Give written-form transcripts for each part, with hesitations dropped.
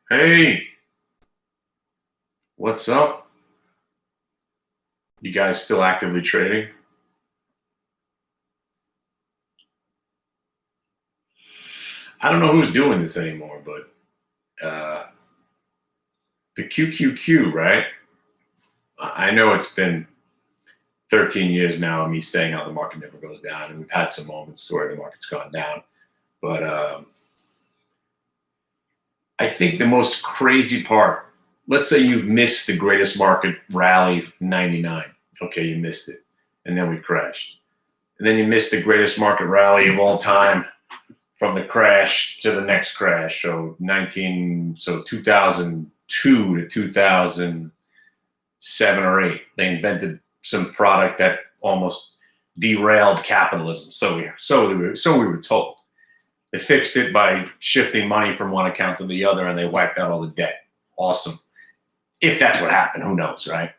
Hey, what's up? You guys still actively trading? I don't know who's doing this anymore, but the QQQ, right? I know it's been 13 years now of me saying how the market never goes down, and we've had some moments where the market's gone down. But I think the most crazy part, let's say you've missed the greatest market rally, 99. Okay, you missed it. And then we crashed. And then you missed the greatest market rally of all time from the crash to the next crash. So 2002 to 2007 or 8, they invented some product that almost derailed capitalism. So we were told. They fixed it by shifting money from one account to the other, and they wiped out all the debt. Awesome. If that's what happened, who knows, right?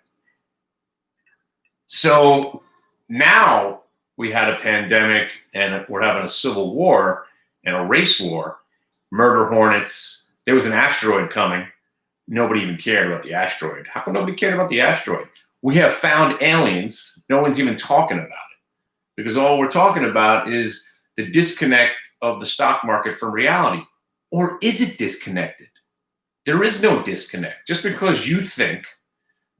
So now we had a pandemic, and we're having a civil war and a race war, murder hornets. There was an asteroid coming. Nobody even cared about the asteroid. How come nobody cared about the asteroid? We have found aliens. No one's even talking about it because all we're talking about is the disconnect of the stock market from reality. Or is it disconnected? There is no disconnect. Just because you think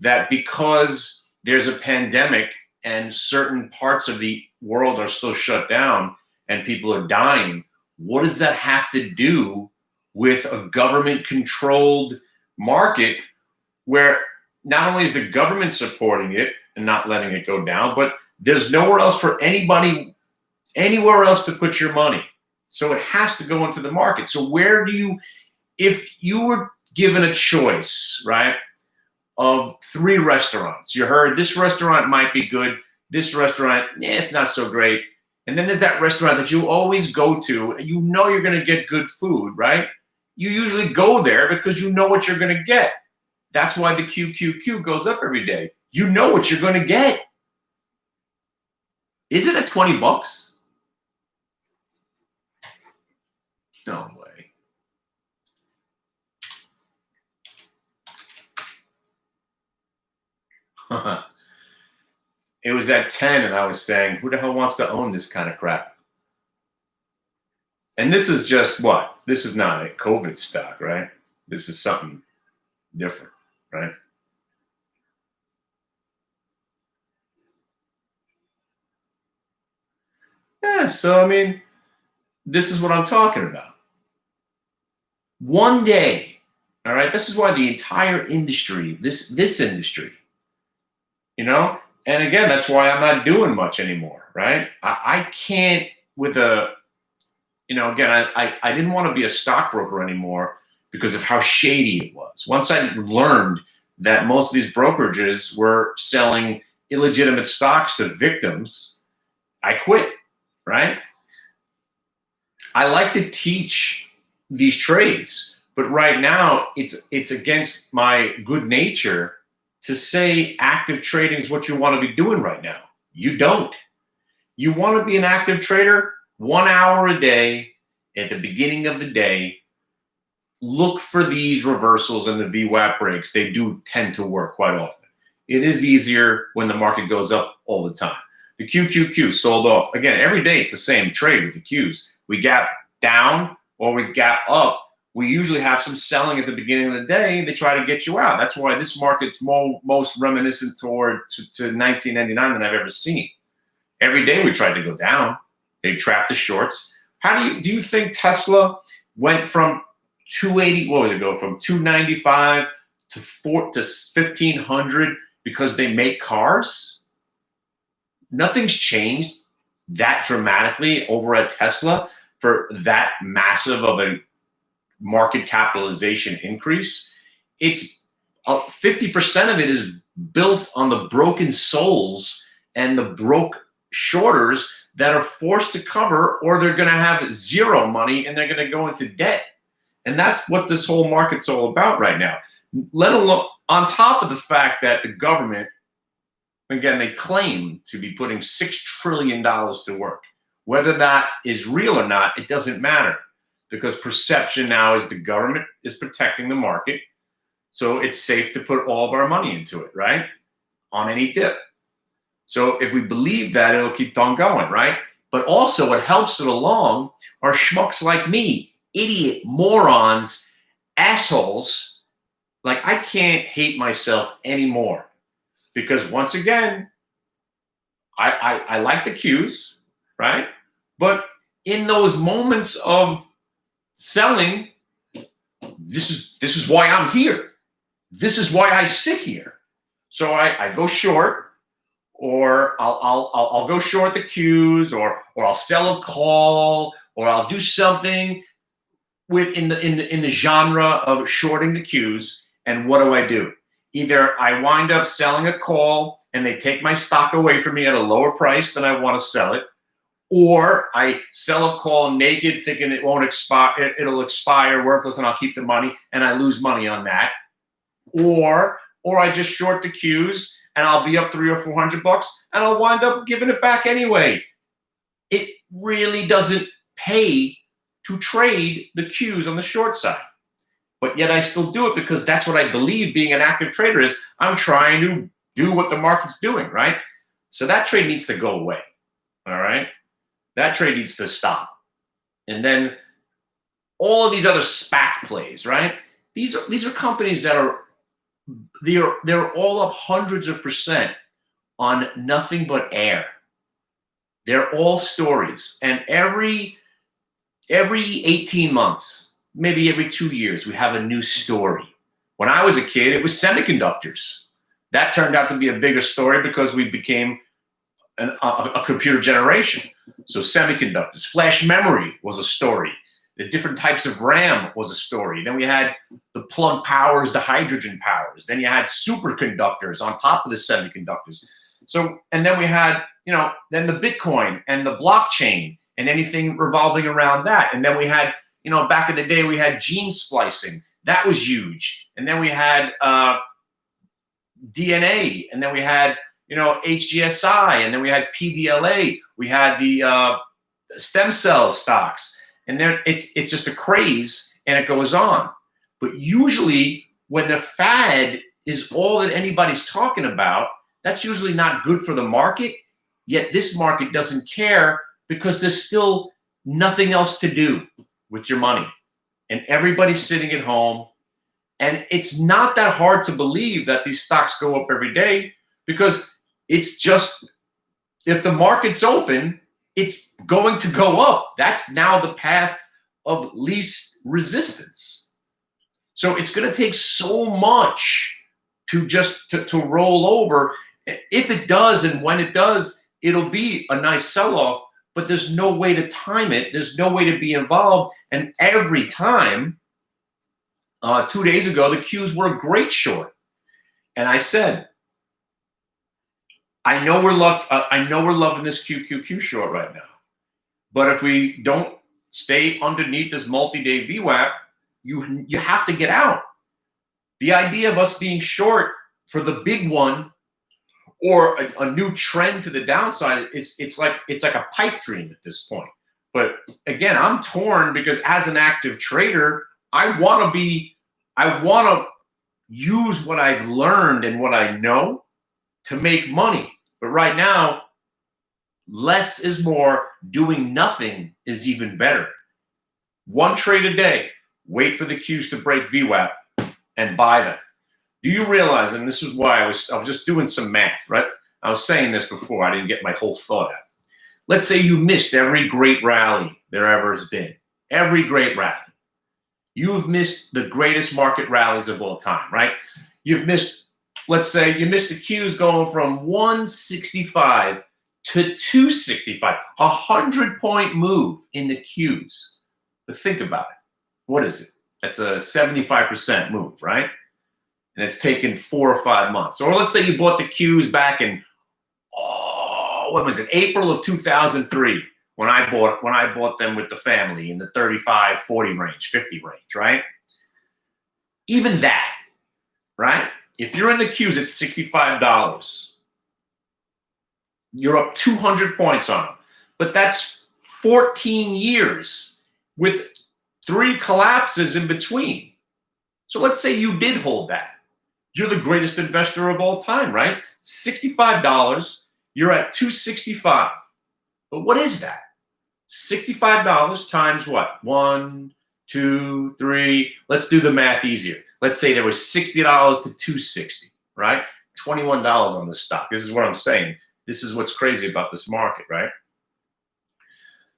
that because there's a pandemic and certain parts of the world are still shut down and people are dying, what does that have to do with a government-controlled market where not only is the government supporting it and not letting it go down, but there's nowhere else for anybody, anywhere else to put your money. So it has to go into the market. So where do you, if you were given a choice, right, of 3 restaurants, you heard this restaurant might be good, this restaurant, it's not so great. And then there's that restaurant that you always go to, and you know you're going to get good food, right? You usually go there because you know what you're going to get. That's why the QQQ goes up every day. You know what you're going to get. Is it at 20 bucks? No way. It was at 10, and I was saying, who the hell wants to own this kind of crap? And this is just what? This is not a COVID stock, right? This is something different, right? Yeah, so I mean, this is what I'm talking about. One day, all right, this is why the entire industry, this industry, you know, and again, that's why I'm not doing much anymore, right? I can't with a, again, I didn't want to be a stockbroker anymore because of how shady it was. Once I learned that most of these brokerages were selling illegitimate stocks to victims, I quit, right? I like to teach these trades, but right now it's against my good nature to say active trading is what you want to be doing right now. You don't. You want to be an active trader 1 hour a day at the beginning of the day. Look for these reversals and the VWAP breaks. They do tend to work quite often. It is easier when the market goes up all the time. The QQQ sold off. Again, every day it's the same trade with the Qs. We gap down or we gap up. We usually have some selling at the beginning of the day. They try to get you out. That's why this market's most reminiscent to 1999 than I've ever seen. Every day we tried to go down. They trapped the shorts. Do you think Tesla went from 280? What was it go from 295 to 1500 because they make cars? Nothing's changed that dramatically over at Tesla for that massive of a market capitalization increase. It's 50% of it is built on the broken souls and the broke shorters that are forced to cover, or they're going to have zero money and they're going to go into debt. And that's what this whole market's all about right now. Let alone on top of the fact that the government, again, they claim to be putting $6 trillion to work. Whether that is real or not, it doesn't matter. because perception now is the government is protecting the market. So it's safe to put all of our money into it, right? On any dip. So if we believe that, it'll keep on going, right? But also what helps it along are schmucks like me, idiot, morons, assholes. Like, I can't hate myself anymore because once again, I like the cues, right? But in those moments of selling, this is why I'm here. This is why I sit here. So I go short, or I'll go short the cues, or I'll sell a call, or I'll do something in the genre of shorting the cues. And what do? Either I wind up selling a call and they take my stock away from me at a lower price than I want to sell it, or I sell a call naked thinking it won't expire, it'll expire worthless, and I'll keep the money, and I lose money on that. Or I just short the cues and I'll be up $300 or $400 and I'll wind up giving it back anyway. It really doesn't pay to trade the cues on the short side. But yet I still do it because that's what I believe being an active trader is. I'm trying to do what the market's doing, right? So that trade needs to go away, all right? That trade needs to stop. And then all of these other SPAC plays, right? These are companies that are they're all up hundreds of percent on nothing but air. They're all stories. And every 18 months, maybe every 2 years, we have a new story. When I was a kid, it was semiconductors. That turned out to be a bigger story because we became a computer generation. So semiconductors, flash memory was a story. The different types of RAM was a story. Then we had the plug powers, the hydrogen powers. Then you had superconductors on top of the semiconductors. So, and then we had, then the Bitcoin and the blockchain and anything revolving around that. And then we had, back in the day, we had gene splicing. That was huge. And then we had DNA. And then we had, HGSI. And then we had PDLA. We had the stem cell stocks. And then it's just a craze, and it goes on. But usually when the fad is all that anybody's talking about, that's usually not good for the market. Yet this market doesn't care because there's still nothing else to do with your money. And everybody's sitting at home. And it's not that hard to believe that these stocks go up every day because it's just, if the market's open, it's going to go up. That's now the path of least resistance. So it's going to take so much to roll over. If it does, and when it does, it'll be a nice sell-off, but there's no way to time it. There's no way to be involved. And every time, 2 days ago, the Qs were a great short. And I said, I know we're loving this QQQ short right now. But if we don't stay underneath this multi-day VWAP, you have to get out. The idea of us being short for the big one or a new trend to the downside, it's like a pipe dream at this point. But again, I'm torn because as an active trader, I want to use what I've learned and what I know to make money. But right now, less is more. Doing nothing is even better. One trade a day. Wait for the Qs to break VWAP and buy them. Do you realize, and this is why I was just doing some math, right? I was saying this before. I didn't get my whole thought out. Let's say you missed every great rally there ever has been. Every great rally. You've missed the greatest market rallies of all time, right? You've missed, let's say you missed the Qs going from 165 to 265, 100-point move in the Qs. But think about it. What is it? That's a 75% move, right? And it's taken 4 or 5 months. Or let's say you bought the Qs back in, when was it? April of 2003, when I bought them with the family in the 35, 40 range, 50 range, right? Even that, right? If you're in the Qs at $65, you're up 200 points on them. But that's 14 years with 3 collapses in between. So let's say you did hold that. You're the greatest investor of all time, right? $65, you're at 265. But what is that? $65 times what? 1, 2, 3. Let's do the math easier. Let's say there was $60 to 260, right? $21 on the stock. This is what I'm saying. This is what's crazy about this market, right?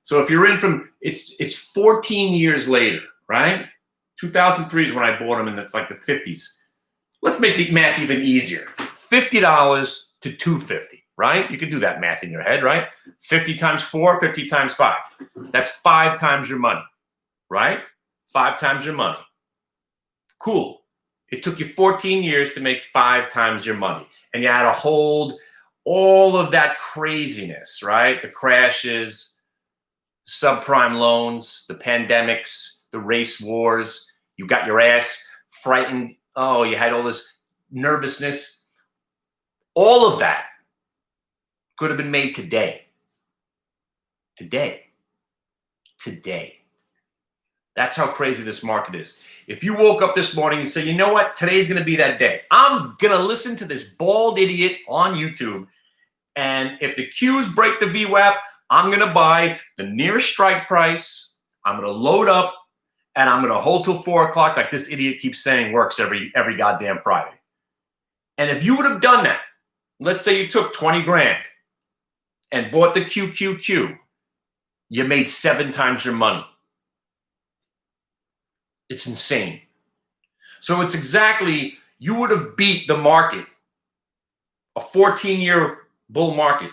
So if you're in from, it's 14 years later, right? 2003 is when I bought them in the 50s. Let's make the math even easier. $50 to 250, right? You can do that math in your head, right? 50 times 4, 50 times 5. That's 5 times your money, right? 5 times your money. Cool. It took you 14 years to make 5 times your money. And you had to hold all of that craziness, right? The crashes, subprime loans, the pandemics, the race wars. You got your ass frightened. Oh, you had all this nervousness. All of that could have been made today. Today. That's how crazy this market is. If you woke up this morning and say, you know what, today's going to be that day. I'm going to listen to this bald idiot on YouTube. And if the Qs break the VWAP, I'm going to buy the nearest strike price. I'm going to load up and I'm going to hold till 4 o'clock like this idiot keeps saying works every goddamn Friday. And if you would have done that, let's say you took 20 grand and bought the QQQ, you made 7 times your money. It's insane. So it's exactly, you would have beat the market, a 14-year bull market,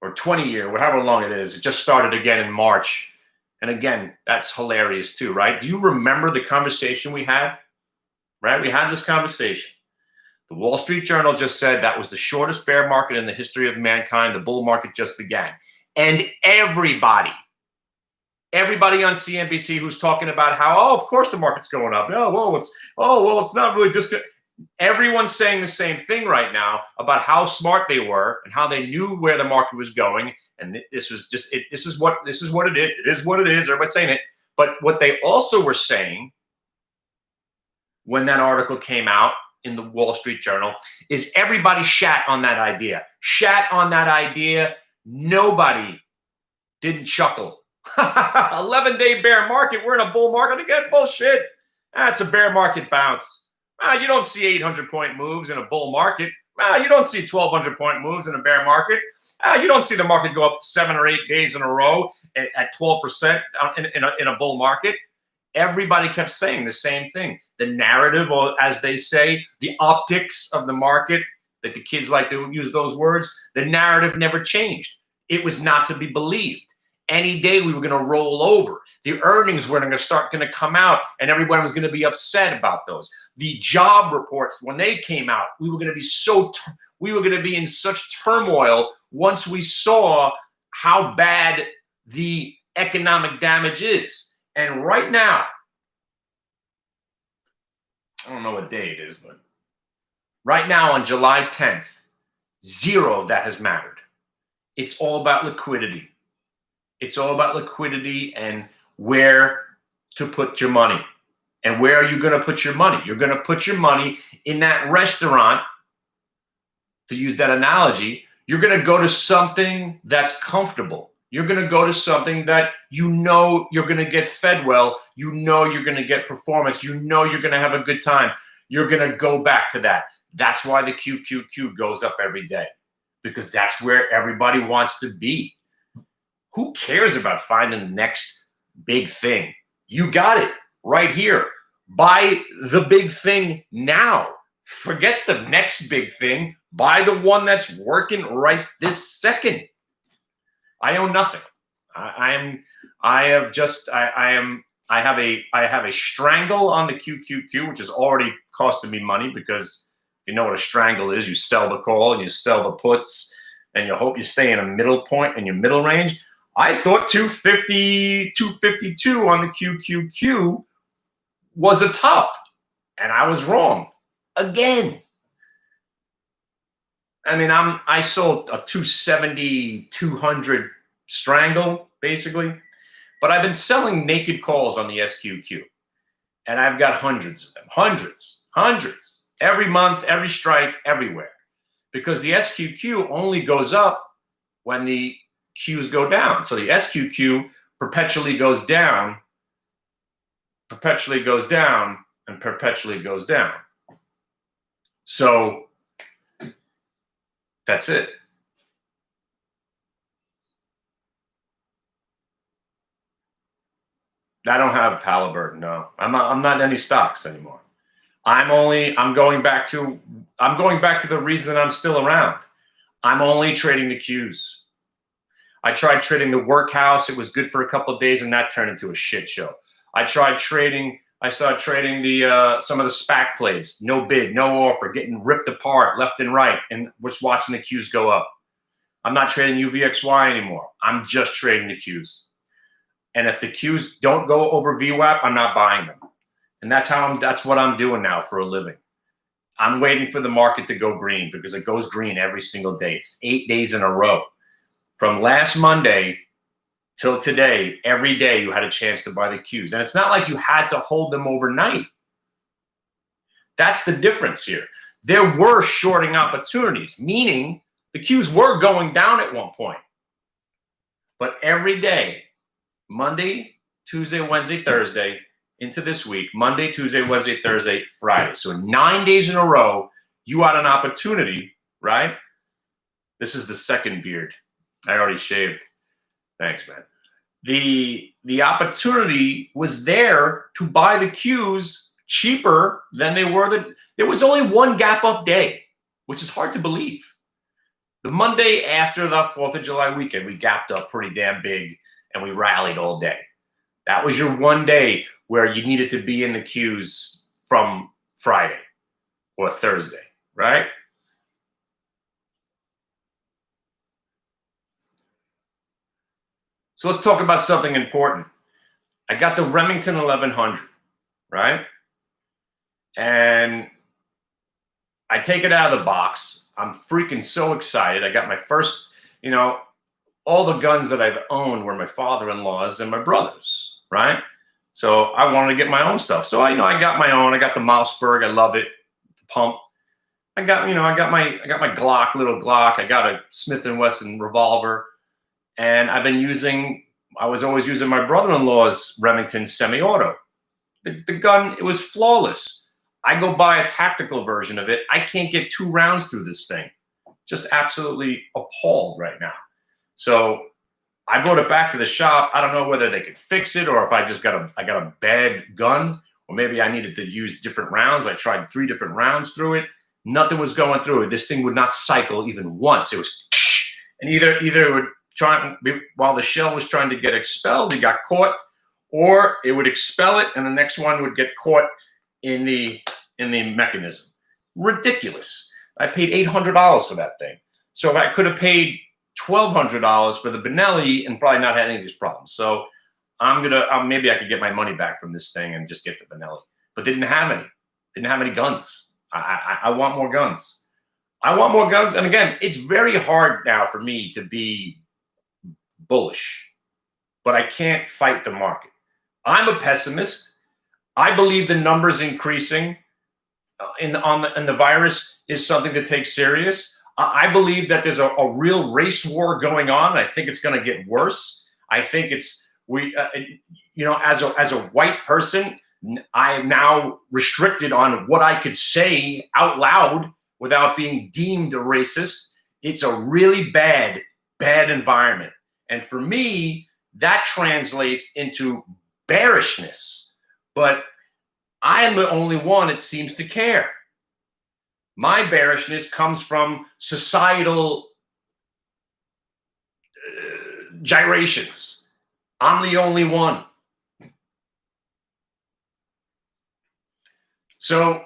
or 20-year, whatever long it is. It just started again in March. And again, that's hilarious too, right? Do you remember the conversation we had? Right? We had this conversation. The Wall Street Journal just said that was the shortest bear market in the history of mankind. The bull market just began. And everybody on CNBC who's talking about how, oh, of course the market's going up. It's not really just good. Everyone's saying the same thing right now about how smart they were and how they knew where the market was going. And this was just it. This is what it is. It is what it is. Everybody's saying it. But what they also were saying when that article came out in the Wall Street Journal is everybody shat on that idea. Nobody didn't chuckle. 11-day bear market. We're in a bull market again. Bullshit. That's a bear market bounce. You don't see 800-point moves in a bull market. You don't see 1,200-point moves in a bear market. You don't see the market go up 7 or 8 days in a row at 12% in a bull market. Everybody kept saying the same thing. The narrative, or as they say, the optics of the market, that the kids like to use those words, the narrative never changed. It was not to be believed. Any day we were going to roll over. The earnings were going to come out, and everyone was going to be upset about those. The job reports, when they came out, we were going to be in such turmoil once we saw how bad the economic damage is. And right now, I don't know what day it is, but right now on July 10th, 0 of that has mattered. It's all about liquidity. It's all about liquidity and where to put your money. And where are you going to put your money? You're going to put your money in that restaurant, to use that analogy. You're going to go to something that's comfortable. You're going to go to something that you know you're going to get fed well. You know you're going to get performance. You know you're going to have a good time. You're going to go back to that. That's why the QQQ goes up every day, because that's where everybody wants to be. Who cares about finding the next big thing? You got it right here. Buy the big thing now. Forget the next big thing. Buy the one that's working right this second. I own nothing. I have a strangle on the QQQ, which is already costing me money, because you know what a strangle is. You sell the call and you sell the puts, and you hope you stay in a middle point in your middle range. I thought 250, 252 on the QQQ was a top, and I was wrong again. I mean, I sold a 270, 200 strangle, basically. But I've been selling naked calls on the SQQ, and I've got hundreds of them, hundreds, every month, every strike, everywhere, because the SQQ only goes up when the Qs go down. So the SQQ perpetually goes down, perpetually goes down, and perpetually goes down. So that's it. I don't have Halliburton. No, I'm not in any stocks anymore. I'm going back to the reason I'm still around. I'm only trading the Qs. I tried trading the workhouse. It was good for a couple of days, and that turned into a shit show. I started trading the some of the SPAC plays. No bid, no offer, getting ripped apart left and right, and was watching the Qs go up. I'm not trading UVXY anymore. I'm just trading the Qs. And if the Qs don't go over VWAP, I'm not buying them. And that's what I'm doing now for a living. I'm waiting for the market to go green, because it goes green every single day. It's 8 days in a row. From last Monday till today, every day you had a chance to buy the Qs. And it's not like you had to hold them overnight. That's the difference here. There were shorting opportunities, meaning the Qs were going down at one point. But every day, Monday, Tuesday, Wednesday, Thursday, into this week, Monday, Tuesday, Wednesday, Thursday, Friday. So 9 days in a row, you had an opportunity, right? This is the second beard. I already shaved. Thanks, man. The opportunity was there to buy the Qs cheaper than they were. There was only one gap up day, which is hard to believe. The Monday after the 4th of July weekend, we gapped up pretty damn big, and we rallied all day. That was your one day where you needed to be in the Qs from Friday or Thursday, right? So let's talk about something important. I got the Remington 1100, right? And I take it out of the box. I'm freaking so excited. I got my first, all the guns that I've owned were my father-in-law's and my brother's, right? So I wanted to get my own stuff. So I got my own. I got the Mossberg. I love it. The pump. I got my Glock, little Glock. I got a Smith & Wesson revolver. And I was always using my brother-in-law's Remington semi-auto. The gun, it was flawless. I go buy a tactical version of it. I can't get 2 rounds through this thing. Just absolutely appalled right now. So I brought it back to the shop. I don't know whether they could fix it, or if I got a bad gun, or maybe I needed to use different rounds. I tried 3 different rounds through it. Nothing was going through it. This thing would not cycle even once. It was, and either it would while the shell was trying to get expelled, it got caught, or it would expel it, and the next one would get caught in the mechanism. Ridiculous. I paid $800 for that thing. So if I could have paid $1,200 for the Benelli and probably not had any of these problems. So maybe I could get my money back from this thing and just get the Benelli. But they didn't have any. Didn't have any guns. I want more guns. I want more guns. And again, it's very hard now for me to be bullish, but I can't fight the market. I'm a pessimist. I believe the numbers increasing in the virus is something to take serious. I believe that there's a real race war going on. I think it's going to get worse. I think as a white person, I am now restricted on what I could say out loud without being deemed a racist. It's a really bad environment. And for me, that translates into bearishness. But I am the only one that seems to care. My bearishness comes from societal gyrations. I'm the only one. So,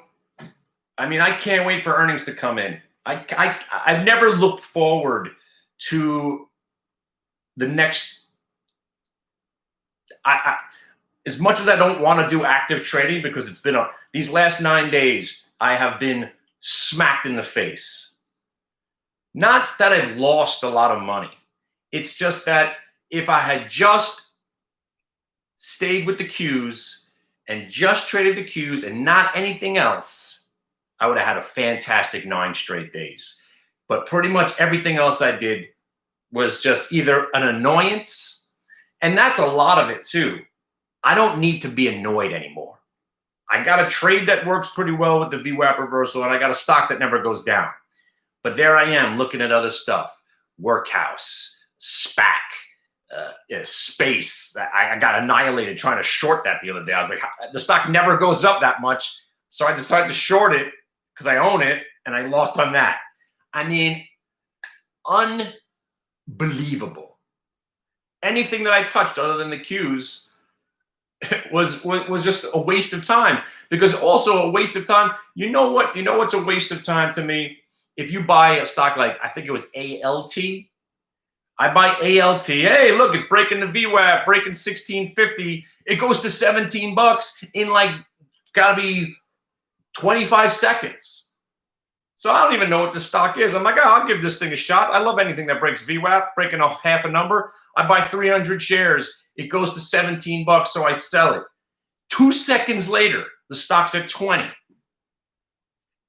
I can't wait for earnings to come in. I've never looked forward to the next. As much as I don't want to do active trading, because it's been these last 9 days, I have been smacked in the face. Not that I've lost a lot of money. It's just that if I had just stayed with the Qs and just traded the Qs and not anything else, I would have had a fantastic 9 straight days. But pretty much everything else I did was just either an annoyance, and that's a lot of it too. I don't need to be annoyed anymore. I got a trade that works pretty well with the VWAP reversal, and I got a stock that never goes down. But there I am looking at other stuff. Workhouse, SPAC, Space. I got annihilated trying to short that the other day. I was like, the stock never goes up that much. So I decided to short it because I own it, and I lost on that. I mean, unbelievable. Anything that I touched other than the Qs was just a waste of time. Because also a waste of time, you know what? You know what's a waste of time to me? If you buy a stock like, I think it was ALT. I buy ALT. Hey, look, it's breaking the VWAP, breaking 1650. It goes to 17 bucks in like, gotta be 25 seconds. So I don't even know what the stock is. I'm like, oh, I'll give this thing a shot. I love anything that breaks VWAP, breaking a half a number. I buy 300 shares. It goes to 17 bucks, so I sell it. 2 seconds later, the stock's at 20.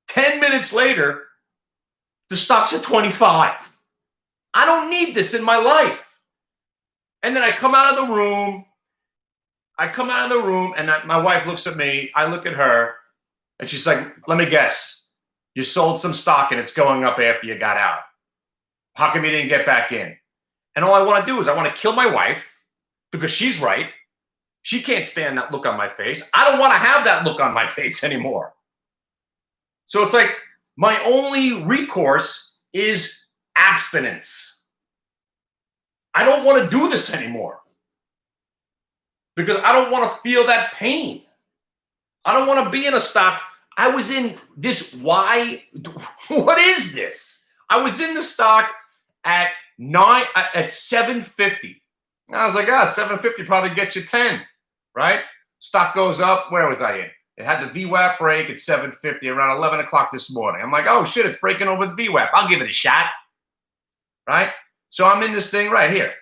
10 minutes later, the stock's at 25. I don't need this in my life. And then I come out of the room. And my wife looks at me. I look at her, and she's like, let me guess. You sold some stock and it's going up after you got out. How come you didn't get back in? And all I want to do is I want to kill my wife because she's right. She can't stand that look on my face. I don't want to have that look on my face anymore. So it's like my only recourse is abstinence. I don't want to do this anymore because I don't want to feel that pain. I don't want to be in a stock. I was in this. Why? What is this? I was in the stock at 750. I was like, 750 probably gets you 10, right? Stock goes up. Where was I in? It had the VWAP break at 750 around 11 o'clock this morning. I'm like, oh shit, it's breaking over the VWAP. I'll give it a shot, right? So I'm in this thing right here.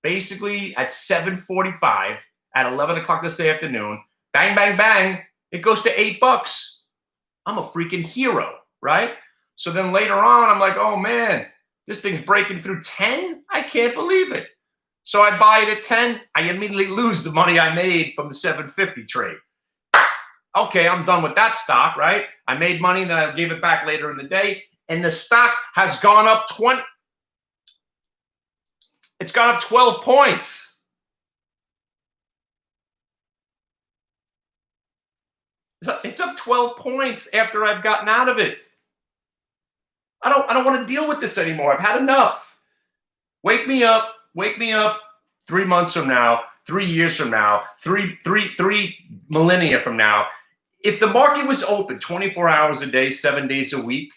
Basically at 7:45 at 11 o'clock this afternoon, bang, bang, bang. It goes to 8 bucks. I'm a freaking hero, right? So then later on, I'm like, oh man, this thing's breaking through 10? I can't believe it. So I buy it at 10. I immediately lose the money I made from the 750 trade. Okay, I'm done with that stock, right? I made money, then I gave it back later in the day. And the stock has gone up 20. It's gone up 12 points. It's up 12 points after I've gotten out of it. I don't want to deal with this anymore. I've had enough. Wake me up 3 months from now, 3 years from now, three millennia from now. If the market was open 24 hours a day, 7 days a week,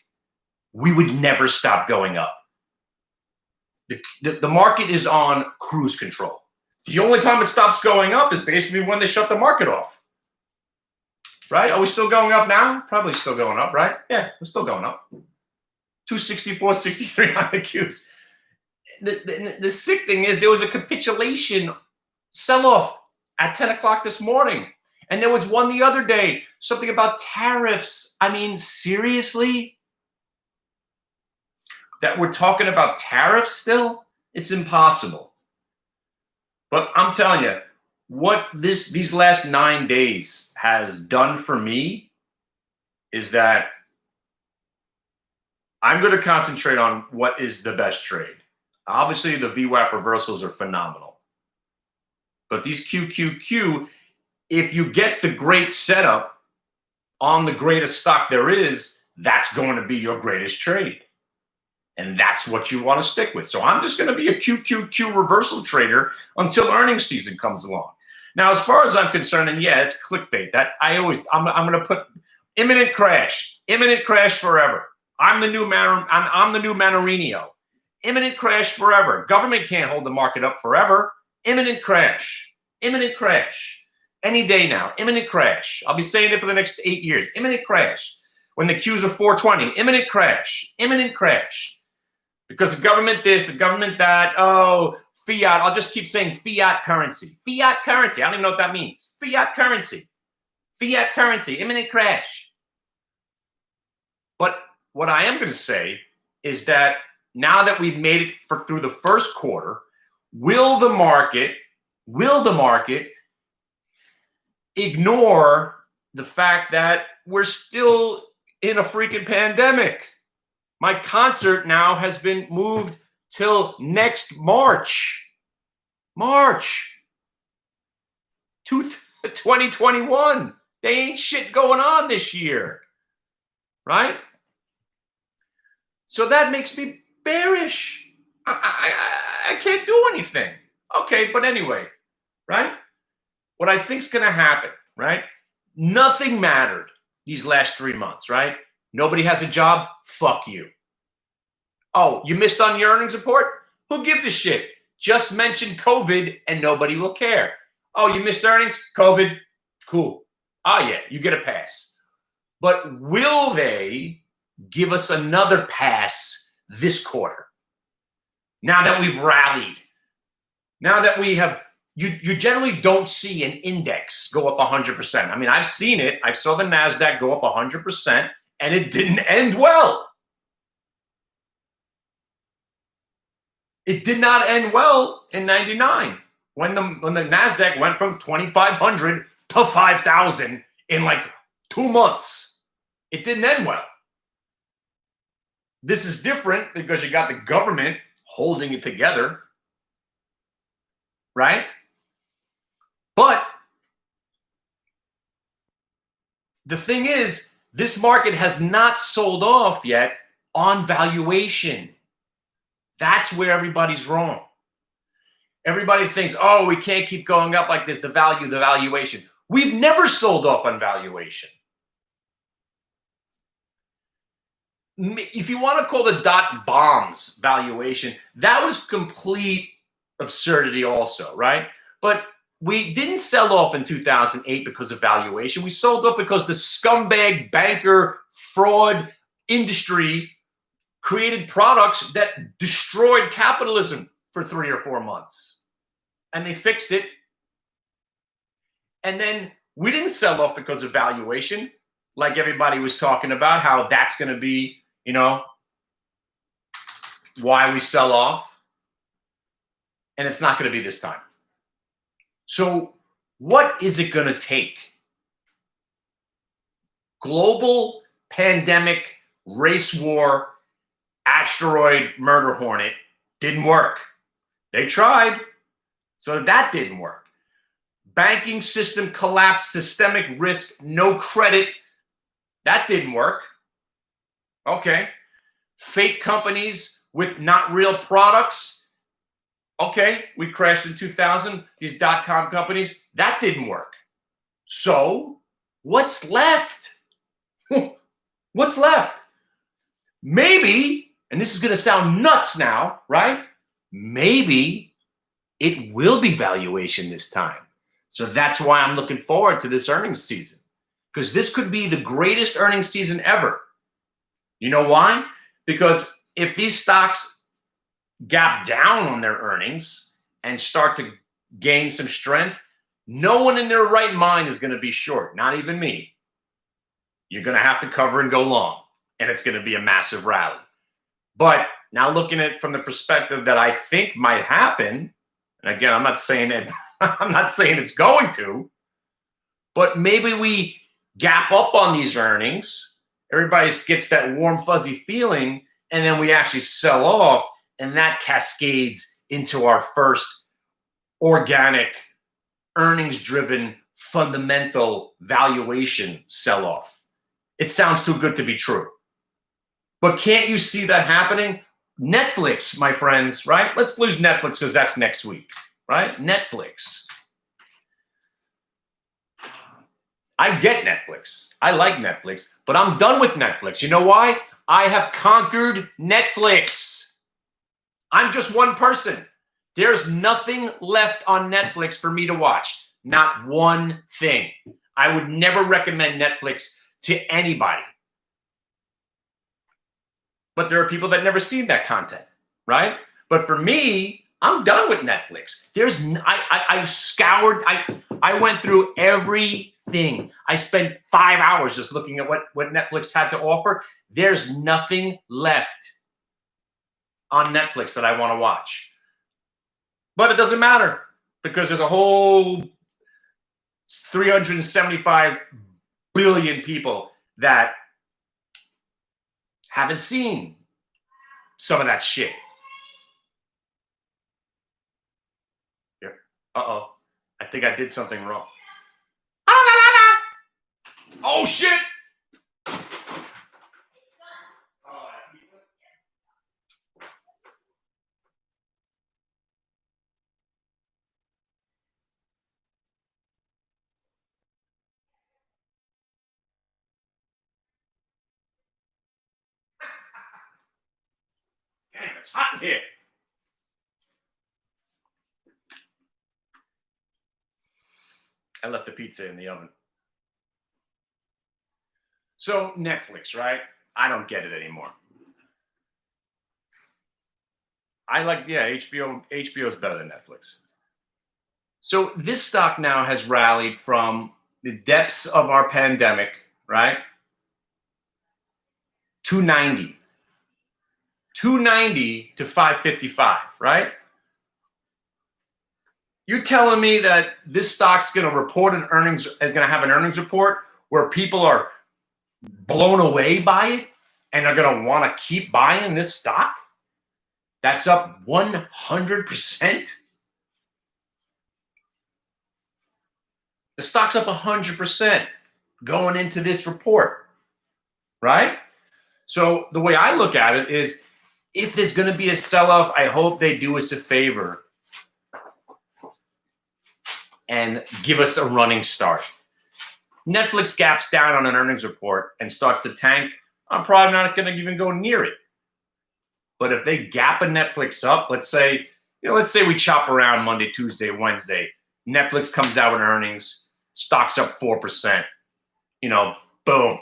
we would never stop going up. The market is on cruise control. The only time it stops going up is basically when they shut the market off. Right? Are we still going up now? Probably still going up, right? Yeah, we're still going up. 264, 63 on the Qs. The sick thing is there was a capitulation sell-off at 10 o'clock this morning. And there was one the other day, something about tariffs. I mean, seriously? That we're talking about tariffs still? It's impossible. But I'm telling you, what these last 9 days has done for me is that I'm going to concentrate on what is the best trade. Obviously, the VWAP reversals are phenomenal. But these QQQ, if you get the great setup on the greatest stock there is, that's going to be your greatest trade. And that's what you want to stick with. So I'm just going to be a QQQ reversal trader until earnings season comes along. Now, as far as I'm concerned, and yeah, it's clickbait. That I'm going to put imminent crash forever. I'm the new Manorinho. Imminent crash forever. Government can't hold the market up forever. Imminent crash. Any day now. Imminent crash. I'll be saying it for the next 8 years. Imminent crash. When the Qs are 420, imminent crash. Because the government this, the government that. Oh, fiat. I'll just keep saying fiat currency. Fiat currency. I don't even know what that means. Fiat currency. Fiat currency. Imminent crash. But what I am going to say is that now that we've made it through the first quarter, will the market ignore the fact that we're still in a freaking pandemic? My concert now has been moved till next March 2021. They ain't shit going on this year, right? So that makes me bearish. I can't do anything. Okay, but anyway, right? What I think's going to happen, right? Nothing mattered these last 3 months, right? Nobody has a job. Fuck you. Oh, you missed on your earnings report? Who gives a shit? Just mention COVID and nobody will care. Oh, you missed earnings? COVID? Cool. Ah, yeah, you get a pass. But will they give us another pass this quarter? Now that we've rallied, now that we have, you generally don't see an index go up 100%. I mean, I've seen it. I saw the NASDAQ go up 100% and it didn't end well. It did not end well in 99 when the NASDAQ went from 2,500 to 5,000 in like 2 months. It didn't end well. This is different because you got the government holding it together, right? But the thing is, this market has not sold off yet on valuation. That's where everybody's wrong. Everybody thinks, oh, we can't keep going up like this, the valuation. We've never sold off on valuation. If you want to call the dot bombs valuation, that was complete absurdity also, right? But we didn't sell off in 2008 because of valuation. We sold off because the scumbag banker fraud industry created products that destroyed capitalism for 3 or 4 months. And they fixed it. And then we didn't sell off because of valuation, like everybody was talking about, how that's going to be, you know, why we sell off. And it's not going to be this time. So what is it going to take? Global pandemic, race war, asteroid murder hornet didn't work. They tried, so that didn't work. Banking system collapse, systemic risk, no credit, that didn't work. Okay. Fake companies with not real products. Okay, we crashed in 2000, these dot-com companies, that didn't work. So what's left? What's left? Maybe, and this is going to sound nuts now, right? Maybe it will be valuation this time. So that's why I'm looking forward to this earnings season, because this could be the greatest earnings season ever. You know why? Because if these stocks gap down on their earnings and start to gain some strength, no one in their right mind is going to be short, not even me. You're going to have to cover and go long, and it's going to be a massive rally. But now looking at it from the perspective that I think might happen, and again, I'm not saying that I'm not saying it's going to, but maybe we gap up on these earnings. Everybody gets that warm, fuzzy feeling, and then we actually sell off, and that cascades into our first organic, earnings-driven, fundamental valuation sell-off. It sounds too good to be true. But can't you see that happening? Netflix, my friends, right? Let's lose Netflix because that's next week, right? Netflix. I get Netflix. I like Netflix, but I'm done with Netflix. You know why? I have conquered Netflix. I'm just one person. There's nothing left on Netflix for me to watch. Not one thing. I would never recommend Netflix to anybody. But there are people that never seen that content, right? But for me, I'm done with Netflix. I scoured, I went through everything. I spent 5 hours just looking at what Netflix had to offer. There's nothing left on Netflix that I want to watch. But it doesn't matter because there's a whole 375 billion people that haven't seen some of that shit. Here. Uh-oh. I think I did something wrong. Oh, shit! Damn, it's hot in here. I left the pizza in the oven. So Netflix, right? I don't get it anymore. I like, yeah, HBO. HBO is better than Netflix. So this stock now has rallied from the depths of our pandemic, right? 290. 290 to 555, right? You're telling me that this stock's going to report an earnings, is going to have an earnings report where people are blown away by it and are going to want to keep buying this stock? That's up 100%. The stock's up 100% going into this report, right? So the way I look at it is, if there's going to be a sell-off, I hope they do us a favor and give us a running start. Netflix gaps down on an earnings report and starts to tank, I'm probably not going to even go near it. But if they gap a Netflix up, let's say we chop around Monday, Tuesday, Wednesday, Netflix comes out with earnings, stock's up 4%, boom,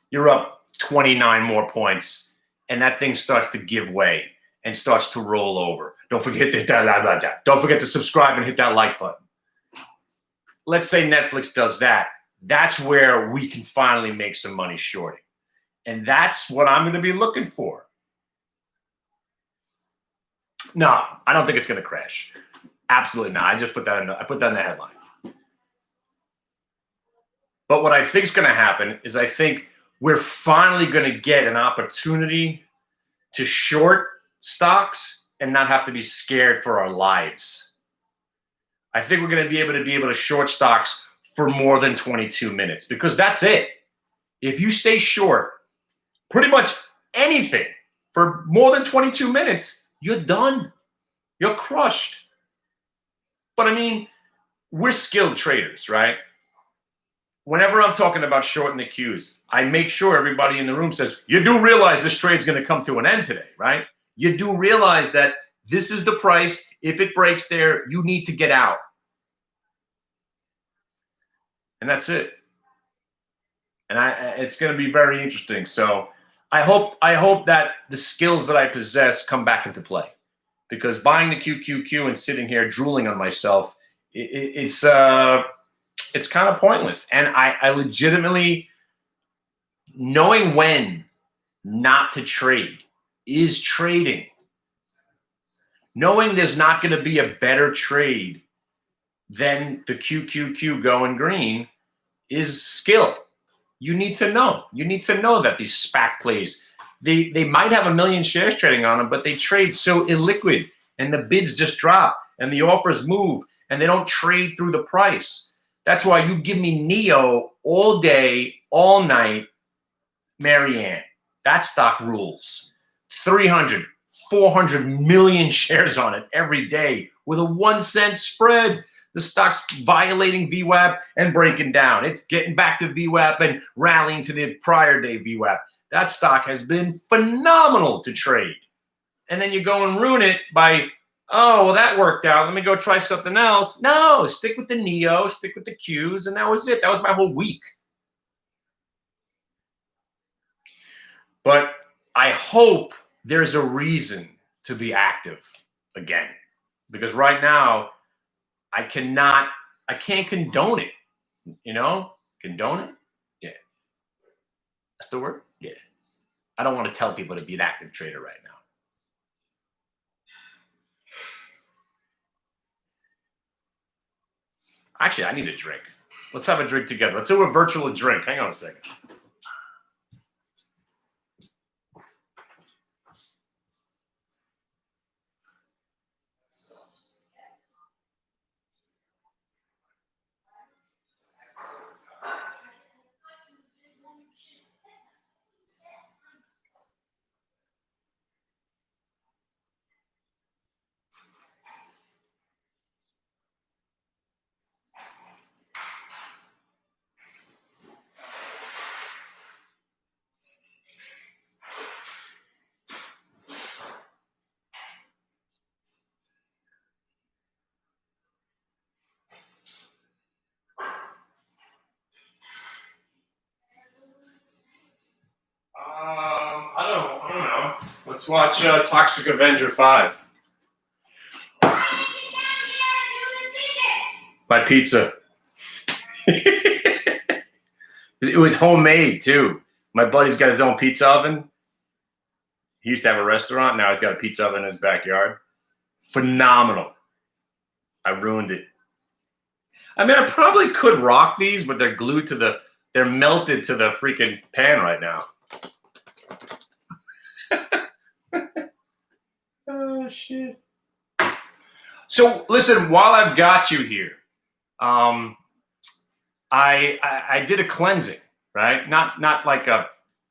you're up 29 more points, and that thing starts to give way and starts to roll over. Don't forget to hit that. Don't forget to subscribe and hit that like button. Let's say Netflix does that. That's where we can finally make some money shorting. And that's what I'm going to be looking for. No, I don't think it's going to crash. Absolutely not. I just put that in the headline. But what I think is going to happen is I think we're finally going to get an opportunity to short stocks and not have to be scared for our lives. I think we're going to be able to short stocks for more than 22 minutes, because that's it. If you stay short pretty much anything for more than 22 minutes, you're done. You're crushed. But I mean, we're skilled traders, right? Whenever I'm talking about shorting the Qs, I make sure everybody in the room says, you do realize this trade's going to come to an end today, right? You do realize that this is the price. If it breaks there, you need to get out. And that's it. And it's going to be very interesting. So I hope that the skills that I possess come back into play, because buying the QQQ and sitting here drooling on myself, it's kind of pointless. And I legitimately, knowing when not to trade is trading. Knowing there's not going to be a better trade than the QQQ going green is skill. You need to know. You need to know that these SPAC plays, they might have a million shares trading on them, but they trade so illiquid, and the bids just drop and the offers move and they don't trade through the price. That's why you give me NEO all day, all night, Marianne. That stock rules. 300, 400 million shares on it every day with a 1 cent spread. The stock's violating VWAP and breaking down. It's getting back to VWAP and rallying to the prior day VWAP. That stock has been phenomenal to trade. And then you go and ruin it by, oh, well, that worked out. Let me go try something else. No, stick with the NEO, stick with the Qs, and that was it. That was my whole week. But I hope there's a reason to be active. again, because right now I can't condone it. Condone it. Yeah, that's the word. Yeah, I don't want to tell people to be an active trader right now. Actually, I need a drink. Let's have a drink together. Let's do a virtual drink. Hang on a second. I don't know. Let's watch Toxic Avenger 5. My pizza. It was homemade too. My buddy's got his own pizza oven. He used to have a restaurant. Now he's got a pizza oven in his backyard. Phenomenal. I ruined it. I mean, I probably could rock these, but they're glued to they're melted to the freaking pan right now. Oh, shit. So listen, while I've got you here, I did a cleansing, right? Not like a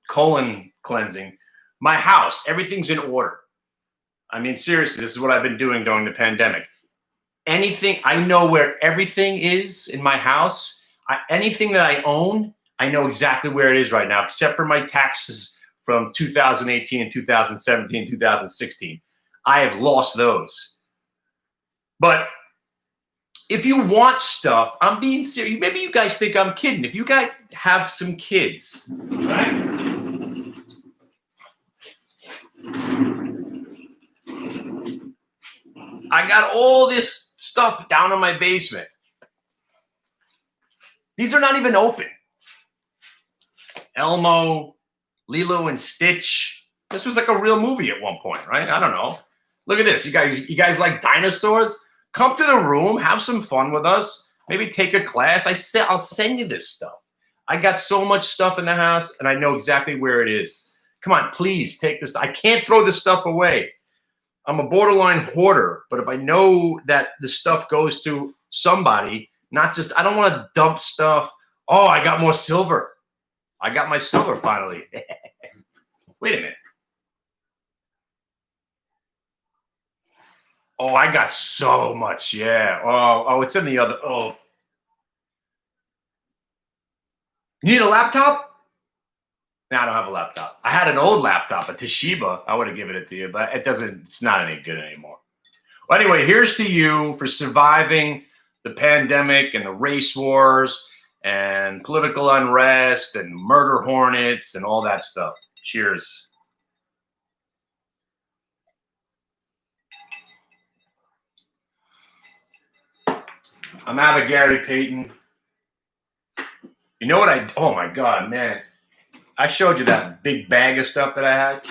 colon cleansing. My house, everything's in order. I mean, seriously, this is what I've been doing during the pandemic. Anything, I know where everything is in my house. Anything that I own, I know exactly where it is right now, except for my taxes from 2018, 2017, 2016. I have lost those. But if you want stuff, I'm being serious. Maybe you guys think I'm kidding. If you guys have some kids, right? I got all this stuff down in my basement. These are not even open. Elmo, Lilo and Stitch. This was like a real movie at one point, right? I don't know. Look at this. You guys like dinosaurs? Come to the room, have some fun with us. Maybe take a class. I'll send you this stuff. I got so much stuff in the house, and I know exactly where it is. Come on, please take this. I can't throw this stuff away. I'm a borderline hoarder, but if I know that the stuff goes to somebody, not just, I don't want to dump stuff. Oh, I got more silver. I got my silver finally. Wait a minute. Oh, I got so much. Yeah. Oh, it's in the other. Oh. You need a laptop? No, I don't have a laptop. I had an old laptop, a Toshiba. I would have given it to you, but it's not any good anymore. Well, anyway, here's to you for surviving the pandemic and the race wars and political unrest and murder hornets and all that stuff. Cheers. I'm out of Gary Payton. You know what oh my God, man. I showed you that big bag of stuff that I had.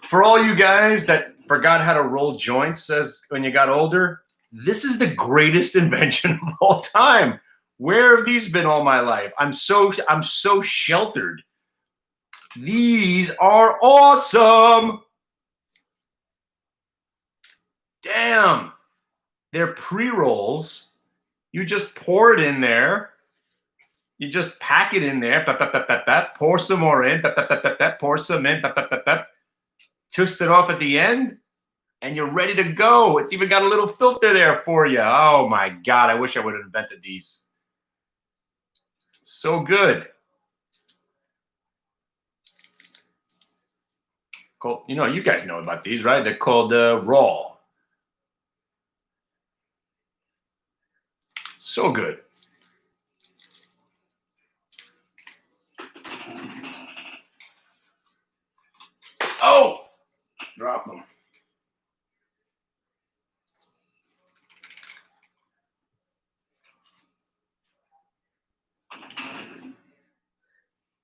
For all you guys that forgot how to roll joints as when you got older, this is the greatest invention of all time. Where have these been all my life? I'm so sheltered. These are awesome. Damn. They're pre-rolls. You just pour it in there. You just pack it in there. Pour some more in. Pour some in. Twist it off at the end, and you're ready to go. It's even got a little filter there for you. Oh my God, I wish I would have invented these. So good. Cool. You know, you guys know about these, right? They're called Raw. So good. Oh, dropped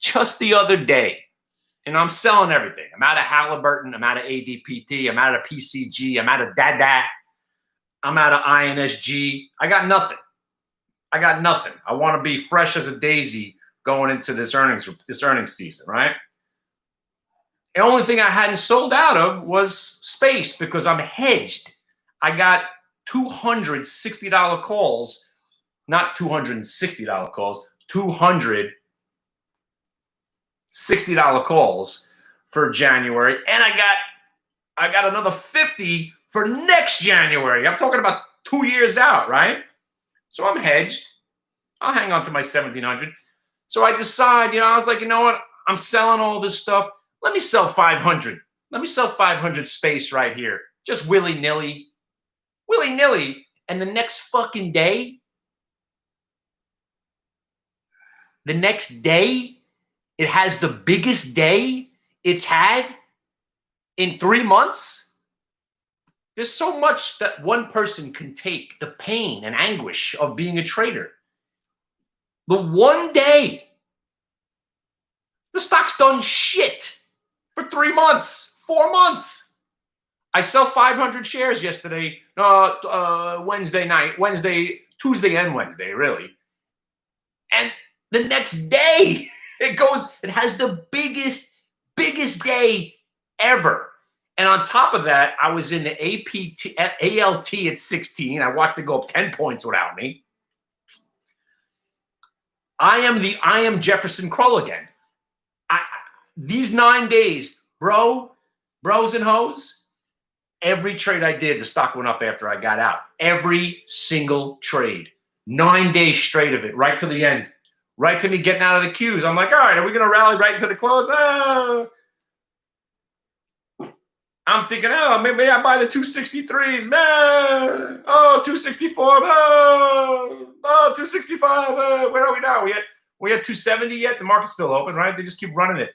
just the other day. And I'm selling everything. I'm out of Halliburton. I'm out of ADPT. I'm out of PCG. I'm out of Dada. I'm out of INSG. I got nothing. I got nothing. I want to be fresh as a daisy going into this earnings season, right? The only thing I hadn't sold out of was space because I'm hedged. I got $260 calls, not $260 calls, $260 calls for January, and I got another 50 for next January. I'm talking about 2 years out, right? So I'm hedged. I'll hang on to my 1,700. So I decide, I was like, you know what? I'm selling all this stuff. Let me sell 500. Let me sell 500 space right here. Just willy-nilly. Willy-nilly. And the next fucking day, it has the biggest day it's had in 3 months. There's so much that one person can take, the pain and anguish of being a trader. The one day, the stock's done shit for 3 months, 4 months. I sell 500 shares yesterday, Tuesday and Wednesday, really. And the next day, it has the biggest day ever. And on top of that, I was in the ALT at 16. I watched it go up 10 points without me. I am Jefferson Kroll again. These 9 days, bros and hoes, every trade I did, the stock went up after I got out. Every single trade. 9 days straight of it, right to the end. Right to me getting out of the queues. I'm like, all right, are we going to rally right into the close? I'm thinking, maybe I buy the 263s. Nah. 264. 265. Where are we now? We at 270 yet? The market's still open, right? They just keep running it.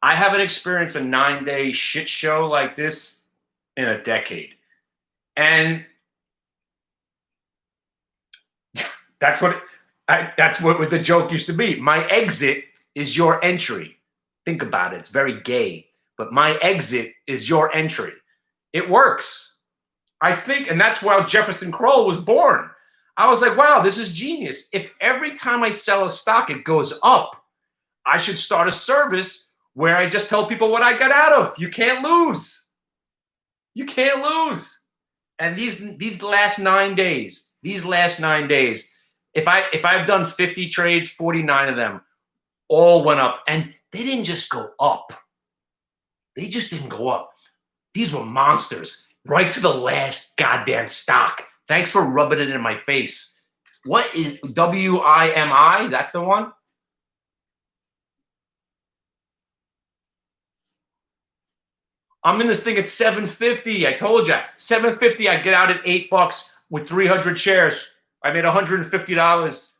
I haven't experienced a 9-day shit show like this in a decade. And that's what the joke used to be. My exit is your entry. Think about it. It's very gay. But my exit is your entry. It works. I think, and that's why Jefferson Kroll was born. I was like, wow, this is genius. If every time I sell a stock, it goes up, I should start a service where I just tell people what I got out of. You can't lose. You can't lose. And these last 9 days, if I've done 50 trades, 49 of them all went up. And they didn't just go up. They just didn't go up. These were monsters. Right to the last goddamn stock. Thanks for rubbing it in my face. What is WIMI? That's the one? I'm in this thing at 750. I told you. 750, I get out at $8 with 300 shares. I made $150,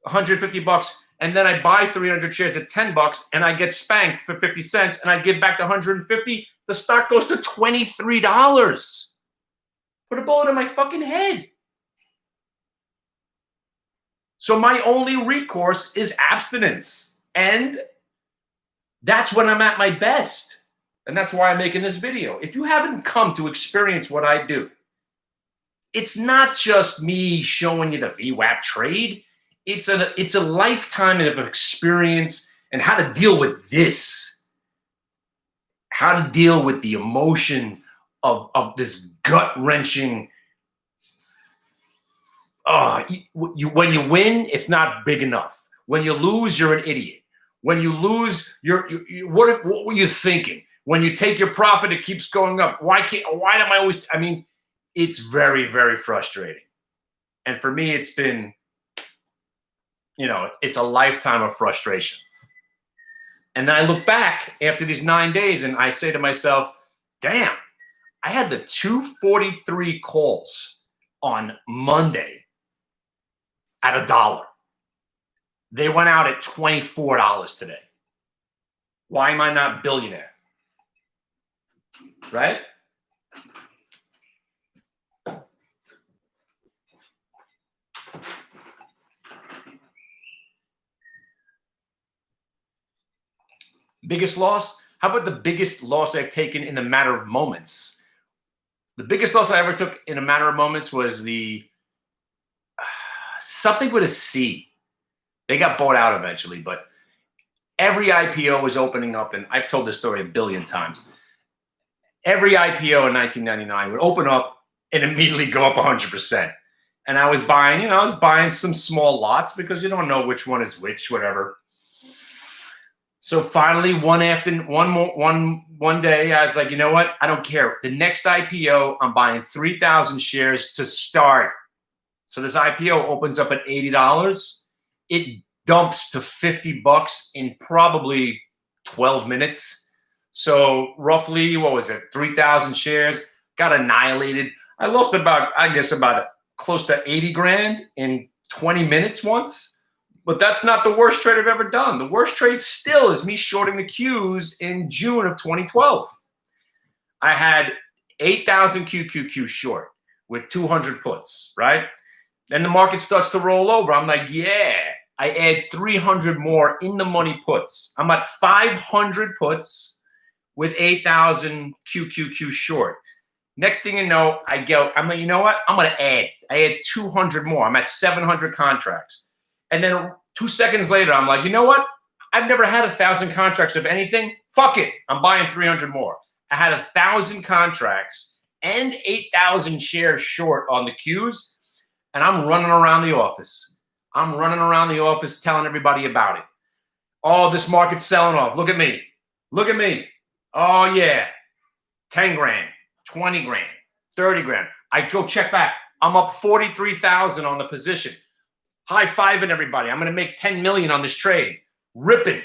$150. And then I buy 300 shares at $10 and I get spanked for 50 cents and I give back the 150. The stock goes to $23. Put a bullet in my fucking head. So my only recourse is abstinence. And that's when I'm at my best. And that's why I'm making this video. If you haven't come to experience what I do, it's not just me showing you the VWAP trade. It's a lifetime of experience and how to deal with this. How to deal with the emotion of this gut-wrenching. When you win, it's not big enough. When you lose, you're an idiot. When you lose, what were you thinking? When you take your profit, it keeps going up. Why am I always? I mean, it's very, very frustrating. And for me, it's been, it's a lifetime of frustration. And then I look back after these 9 days and I say to myself, damn, I had the 243 calls on Monday at $1. They went out at $24 today. Why am I not billionaire? Right? Biggest loss? How about the biggest loss I've taken in a matter of moments? The biggest loss I ever took in a matter of moments was the something with a C. They got bought out eventually, but every IPO was opening up, and I've told this story a billion times. Every IPO in 1999 would open up and immediately go up 100%. And I was buying, some small lots because you don't know which one is which, whatever. So finally, one day, I was like, you know what? I don't care. The next IPO, I'm buying 3,000 shares to start. So this IPO opens up at $80. It dumps to $50 in probably 12 minutes. So roughly, what was it? 3,000 shares got annihilated. I lost about close to 80 grand in 20 minutes once. But that's not the worst trade I've ever done. The worst trade still is me shorting the Qs in June of 2012. I had 8,000 QQQ short with 200 puts, right? Then the market starts to roll over. I'm like, yeah. I add 300 more in the money puts. I'm at 500 puts with 8,000 QQQ short. Next thing you know, I'm like, you know what? I'm going to add. I add 200 more. I'm at 700 contracts. And then 2 seconds later, I'm like, you know what? I've never had 1,000 contracts of anything. Fuck it. I'm buying 300 more. I had 1,000 contracts and 8,000 shares short on the Qs, and I'm running around the office. I'm running around the office telling everybody about it. Oh, this market's selling off. Look at me. Look at me. Oh, yeah. 10 grand, 20 grand, 30 grand. I go check back. I'm up 43,000 on the position. High-fiving everybody. I'm going to make 10 million on this trade. Ripping.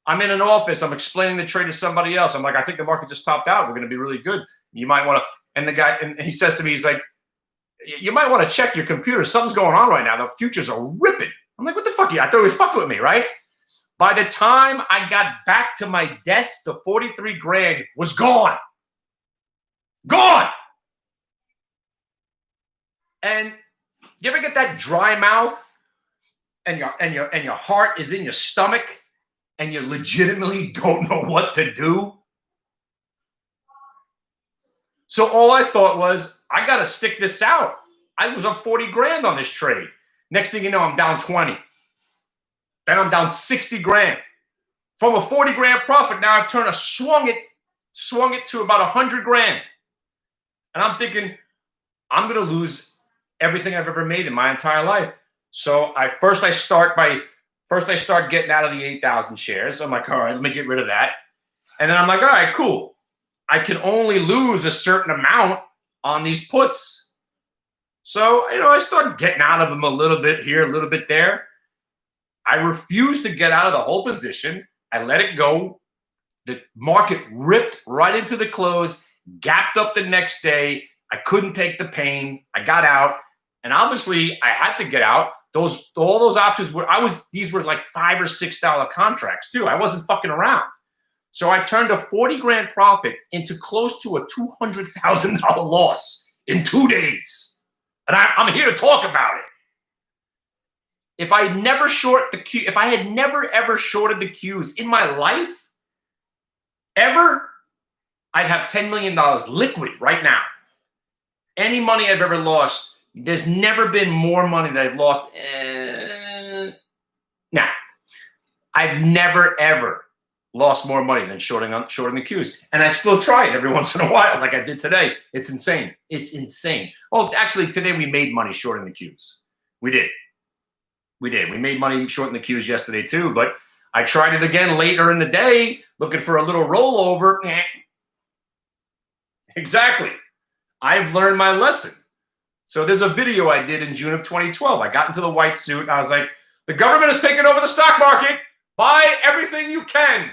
I'm in an office. I'm explaining the trade to somebody else. I'm like, I think the market just topped out. We're going to be really good. You might want to. And the guy, and he says to me, he's like, you might want to check your computer. Something's going on right now. The futures are ripping. I'm like, what the fuck? I thought he was fucking with me, right? By the time I got back to my desk, the 43 grand was gone. Gone. And you ever get that dry mouth and your heart is in your stomach and you legitimately don't know what to do? So all I thought was, I got to stick this out. I was up 40 grand on this trade. Next thing you know, I'm down 20. Then I'm down 60 grand. From a 40 grand profit, now I've swung it to about 100 grand. And I'm thinking, I'm going to lose everything I've ever made in my entire life. So I start getting out of the 8,000 shares. I'm like, all right, let me get rid of that. And then I'm like, all right, cool. I can only lose a certain amount on these puts. So, I start getting out of them a little bit here, a little bit there. I refused to get out of the whole position. I let it go. The market ripped right into the close, gapped up the next day. I couldn't take the pain. I got out. And obviously, I had to get out. All those options these were like $5 or $6 contracts too. I wasn't fucking around. So I turned a 40 grand profit into close to a $200,000 loss in 2 days. And I'm here to talk about it. If I had never ever shorted the Qs in my life, ever, I'd have $10 million liquid right now. Any money I've ever lost, there's never been more money that I've lost. Nah, I've never, ever lost more money than shorting the Qs. And I still try it every once in a while, like I did today. It's insane. It's insane. Well, actually, today we made money shorting the Qs. We did. We made money shorting the Qs yesterday too, but I tried it again later in the day, looking for a little rollover. Exactly. I've learned my lesson. So there's a video I did in June of 2012. I got into the white suit and I was like, the government has taken over the stock market. Buy everything you can.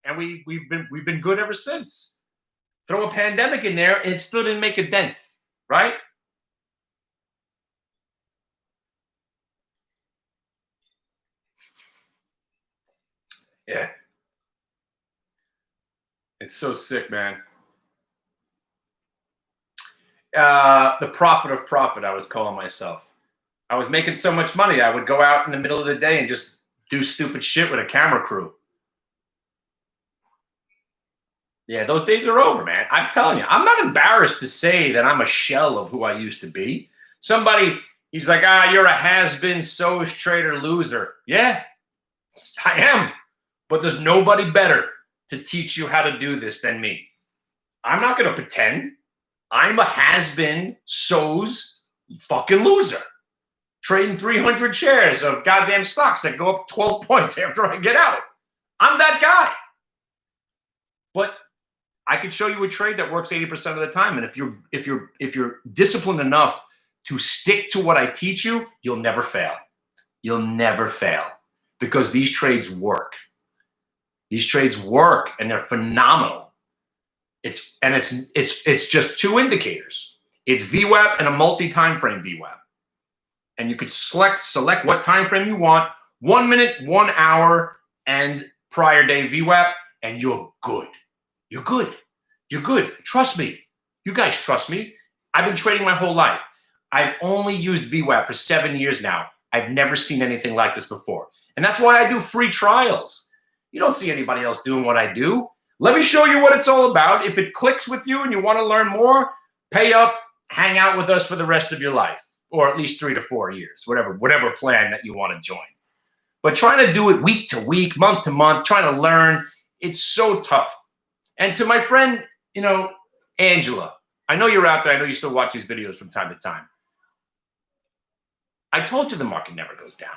And we've been good ever since. Throw a pandemic in there and it still didn't make a dent, right? Yeah. It's so sick, man. The prophet of profit, I was calling myself. I was making so much money, I would go out in the middle of the day and just do stupid shit with a camera crew. Yeah, those days are over, man. I'm telling you, I'm not embarrassed to say that I'm a shell of who I used to be. Somebody, he's like, you're a has-been, so's trader loser. Yeah, I am. But there's nobody better to teach you how to do this than me. I'm not going to pretend. I'm a has-been, so's fucking loser. Trading 300 shares of goddamn stocks that go up 12 points after I get out. I'm that guy. But I could show you a trade that works 80% of the time. And if you're disciplined enough to stick to what I teach you, you'll never fail. You'll never fail because these trades work. These trades work and they're phenomenal. It's just two indicators. It's VWAP and a multi-time frame VWAP. And you could select what time frame you want, 1 minute, 1 hour, and prior day VWAP, and you're good. You're good. You're good. Trust me. You guys trust me. I've been trading my whole life. I've only used VWAP for 7 years now. I've never seen anything like this before. And that's why I do free trials. You don't see anybody else doing what I do. Let me show you what it's all about. If it clicks with you and you want to learn more, pay up, hang out with us for the rest of your life, or at least 3 to 4 years, whatever plan that you want to join. But trying to do it week to week, month to month, trying to learn, it's so tough. And to my friend, Angela, I know you're out there. I know you still watch these videos from time to time. I told you the market never goes down.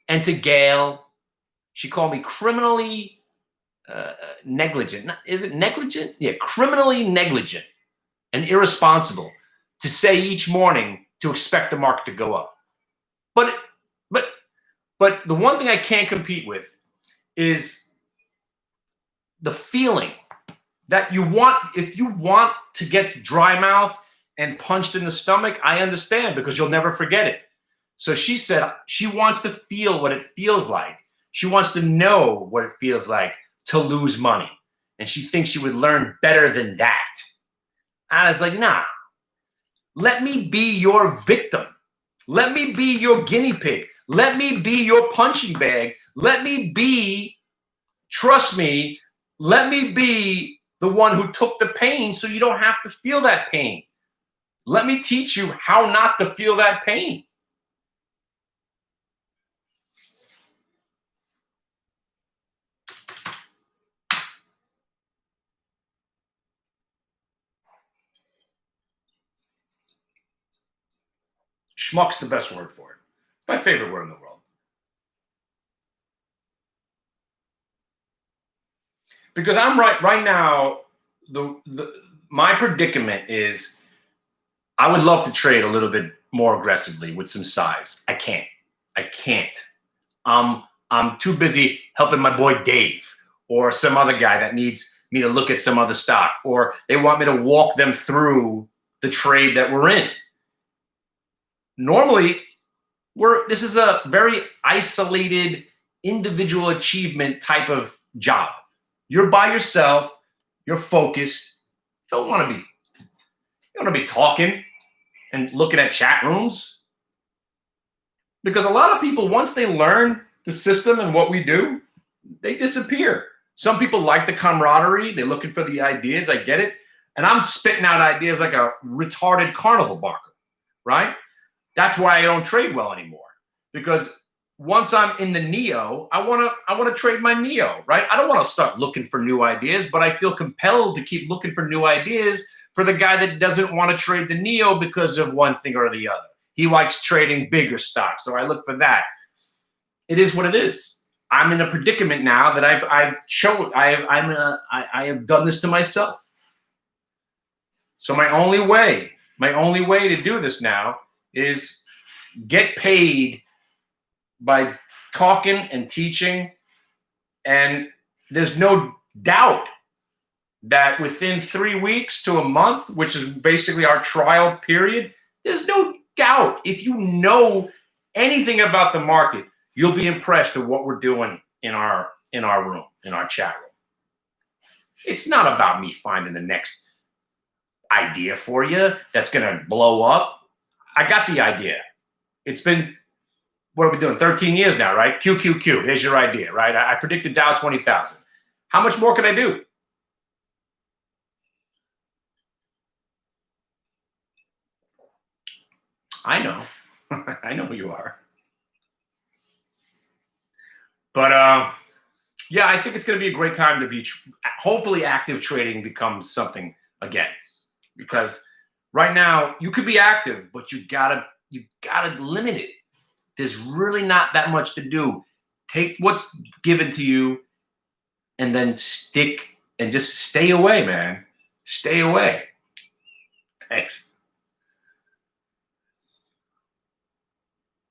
And to Gail, she called me criminally negligent. Is it negligent? Yeah, criminally negligent and irresponsible to say each morning to expect the market to go up. But the one thing I can't compete with is the feeling that you want. If you want to get dry mouth and punched in the stomach, I understand because you'll never forget it. So she said she wants to feel what it feels like. She wants to know what it feels like to lose money. And she thinks she would learn better than that. I was like, nah, let me be your victim. Let me be your guinea pig. Let me be your punching bag. Trust me, let me be the one who took the pain so you don't have to feel that pain. Let me teach you how not to feel that pain. Schmuck's the best word for it. My favorite word in the world. Because I'm right now, my predicament is I would love to trade a little bit more aggressively with some size. I can't. I'm too busy helping my boy Dave or some other guy that needs me to look at some other stock, or they want me to walk them through the trade that we're in. Normally, this is a very isolated individual achievement type of job. You're by yourself, you're focused. You don't want to be talking and looking at chat rooms. Because a lot of people, once they learn the system and what we do, they disappear. Some people like the camaraderie. They're looking for the ideas. I get it. And I'm spitting out ideas like a retarded carnival barker, right? That's why I don't trade well anymore. Because once I'm in the Neo, I want to trade my Neo, right? I don't want to start looking for new ideas, but I feel compelled to keep looking for new ideas for the guy that doesn't want to trade the Neo because of one thing or the other. He likes trading bigger stocks, so I look for that. It is what it is. I'm in a predicament now that I have done this to myself. So my only way to do this now is get paid by talking and teaching. And there's no doubt that within 3 weeks to a month, which is basically our trial period, there's no doubt if you know anything about the market, you'll be impressed with what we're doing in our room, in our chat room. It's not about me finding the next idea for you that's going to blow up. I got the idea. It's been, what are we doing? 13 years now, right? QQQ. Here's your idea, right? I predicted Dow 20,000. How much more can I do? I know. I know who you are. But yeah, I think it's going to be a great time to be. Hopefully, active trading becomes something again, because right now you could be active, but you gotta limit it. There's really not that much to do. Take what's given to you, and then stick and just stay away, man. Stay away. Thanks.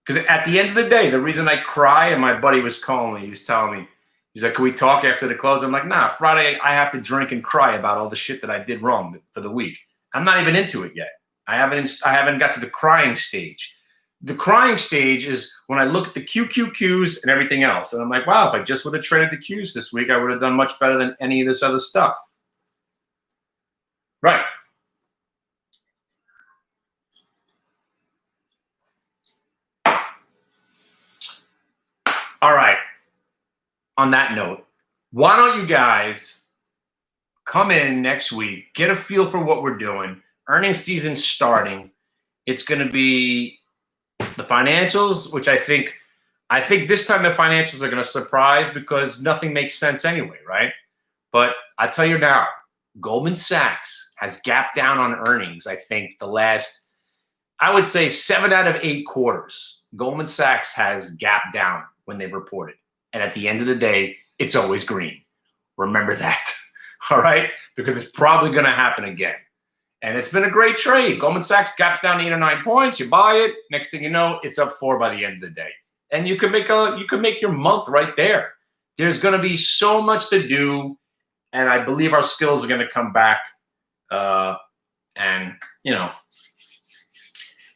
Because at the end of the day, the reason I cry, and my buddy was calling me, he was telling me, he's like, "Can we talk after the close?" I'm like, "Nah, Friday I have to drink and cry about all the shit that I did wrong for the week. I'm not even into it yet. I haven't got to the crying stage. The crying stage is when I look at the QQQs and everything else, and I'm like, wow, if I just would have traded the Qs this week, I would have done much better than any of this other stuff." Right. All right. On that note, why don't you guys come in next week, get a feel for what we're doing? Earnings season starting. It's going to be the financials, which I think this time the financials are going to surprise because nothing makes sense anyway, right? But I tell you now, Goldman Sachs has gapped down on earnings. I think the last, I would say 7 out of 8 quarters, Goldman Sachs has gapped down when they've reported. And at the end of the day, it's always green. Remember that. All right? Because it's probably going to happen again. And it's been a great trade. Goldman Sachs gaps down 8 or 9 points. You buy it. Next thing you know, it's up 4 by the end of the day. And you could make your month right there. There's going to be so much to do, and I believe our skills are going to come back. And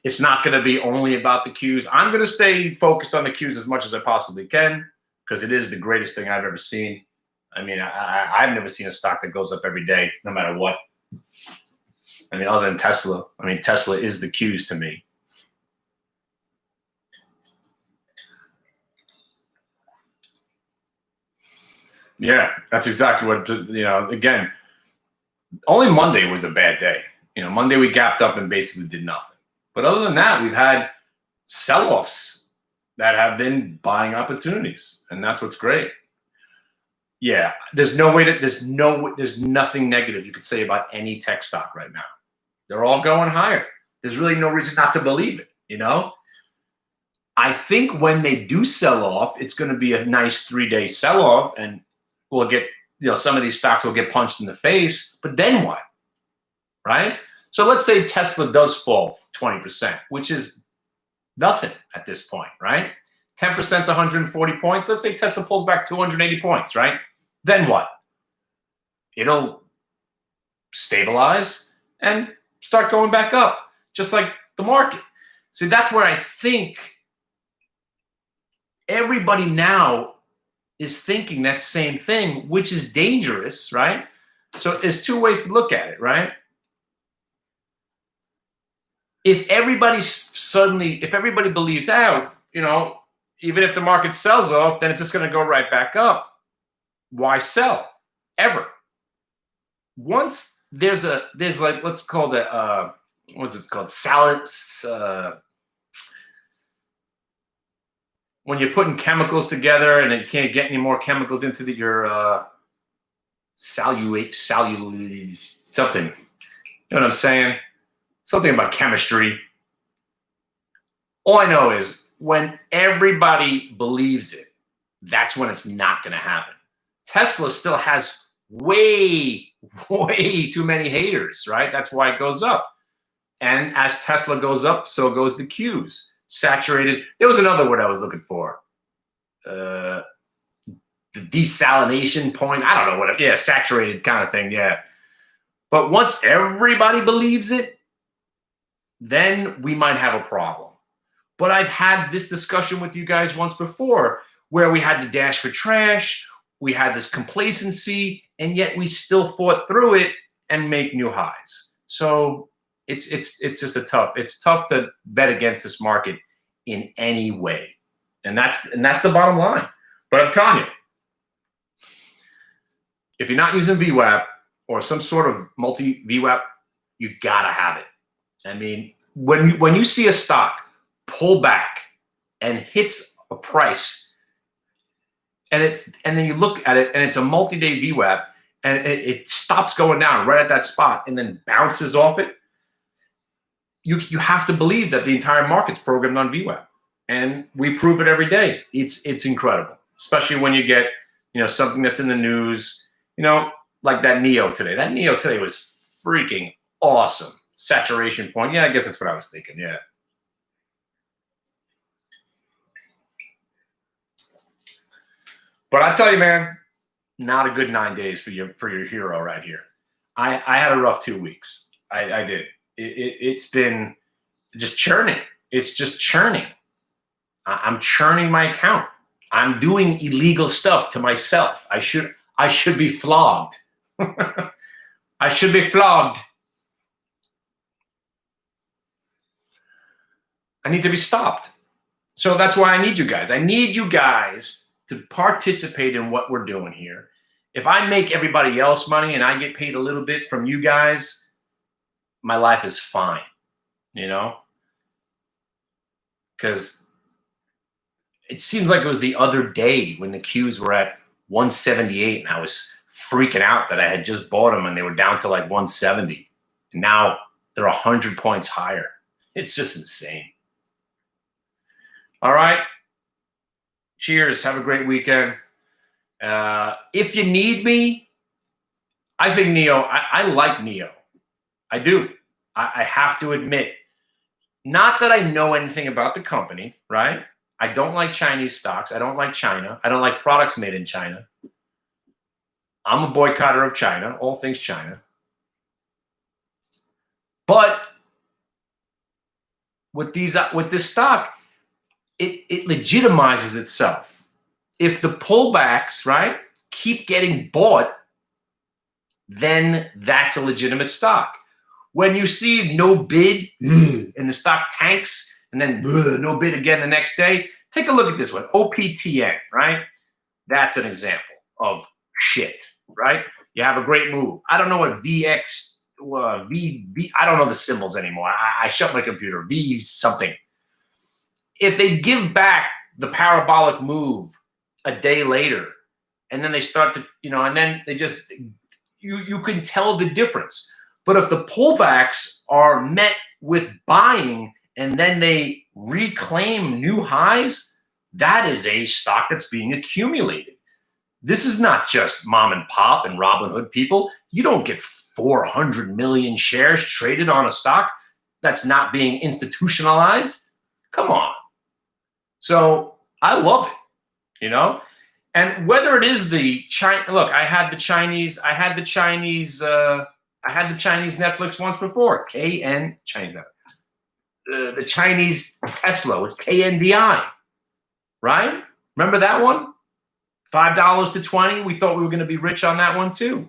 it's not going to be only about the Qs. I'm going to stay focused on the Qs as much as I possibly can because it is the greatest thing I've ever seen. I mean, I've never seen a stock that goes up every day, no matter what. I mean, other than Tesla. I mean, Tesla is the Qs to me. Yeah, that's exactly what, again, only Monday was a bad day. Monday we gapped up and basically did nothing. But other than that, we've had sell-offs that have been buying opportunities, and that's what's great. Yeah, there's nothing negative you could say about any tech stock right now. They're all going higher. There's really no reason not to believe it, I think when they do sell off, it's going to be a nice 3-day sell-off, and we'll get, some of these stocks will get punched in the face, but then what? Right? So let's say Tesla does fall 20%, which is nothing at this point, right? 10% is 140 points. Let's say Tesla pulls back 280 points, right? Then what? It'll stabilize and start going back up, just like the market. See, that's where I think everybody now is thinking that same thing, which is dangerous, right? So there's 2 ways to look at it, right? If everybody believes out, even if the market sells off, then it's just going to go right back up. Why sell ever? Once there's like, let's call it what's it called? Salads. When you're putting chemicals together and you can't get any more chemicals into your something. You know what I'm saying? Something about chemistry. All I know is when everybody believes it, that's when it's not going to happen. Tesla still has way too many haters, right? That's why it goes up. And as Tesla goes up, so goes the Qs. Saturated. There was another word I was looking for. The desalination point. I don't know what. Yeah, saturated kind of thing. Yeah. But once everybody believes it, then we might have a problem. But I've had this discussion with you guys once before where we had the dash for trash, we had this complacency, and yet we still fought through it and make new highs. So it's just it's tough to bet against this market in any way. And that's the bottom line. But I'm telling you, if you're not using VWAP or some sort of multi-VWAP, you gotta have it. I mean, when you see a stock pull back and hits a price, and then you look at it and it's a multi-day VWAP, and it stops going down right at that spot and then bounces off it, you have to believe that the entire market's programmed on VWAP. And we prove it every day. It's incredible, especially when you get, something that's in the news, like that NEO today. That NEO today was freaking awesome. Saturation point. Yeah, I guess that's what I was thinking. Yeah. But I tell you, man, not a good 9 days for your hero right here. I had a rough 2 weeks. I did. It's been just churning. It's just churning. I'm churning my account. I'm doing illegal stuff to myself. I should be flogged. I should be flogged. I need to be stopped. So that's why I need you guys. I need you guys to participate in what we're doing here. If I make everybody else money and I get paid a little bit from you guys, my life is fine, because it seems like it was the other day when the Qs were at 178 and I was freaking out that I had just bought them and they were down to like 170. And now they're 100 points higher. It's just insane. All right. Cheers. Have a great weekend. If you need me, I think NEO, I like NEO. I do. I have to admit, not that I know anything about the company, right? I don't like Chinese stocks. I don't like China. I don't like products made in China. I'm a boycotter of China, all things China. But with this stock, it legitimizes itself. If the pullbacks, right, keep getting bought, then that's a legitimate stock. When you see no bid and the stock tanks and then no bid again the next day, take a look at this one, OPTN, right? That's an example of shit, right? You have a great move. I don't know what VX, I don't know the symbols anymore. I shut my computer, V something. If they give back the parabolic move a day later, and then they start to, and then they just, you can tell the difference. But if the pullbacks are met with buying and then they reclaim new highs, that is a stock that's being accumulated. This is not just mom and pop and Robinhood people. You don't get 400 million shares traded on a stock that's not being institutionalized. Come on. So I love it, And whether it is the China, look, I had the Chinese Netflix once before. Chinese Netflix. The Chinese Tesla was KNDI, right? Remember that one? $5 to 20. We thought we were going to be rich on that one too.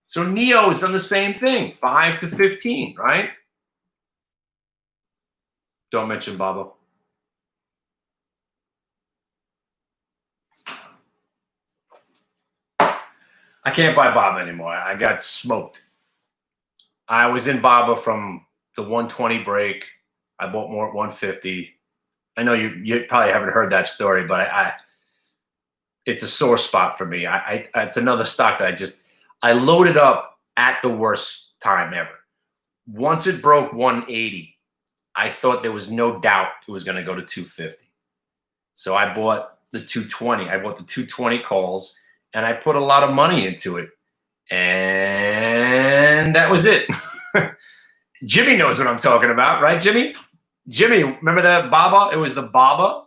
So NEO has done the same thing, 5 to 15, right? Don't mention Baba. I can't buy Baba anymore. I got smoked. I was in Baba from the 120 break. I bought more at 150. I know you probably haven't heard that story, but it's a sore spot for me. It's another stock that I loaded up at the worst time ever. Once it broke 180, I thought there was no doubt it was going to go to 250. So I bought the 220. I bought the 220 calls. And I put a lot of money into it. And that was it. Jimmy knows what I'm talking about, right, Jimmy? Jimmy, remember that Baba? It was the Baba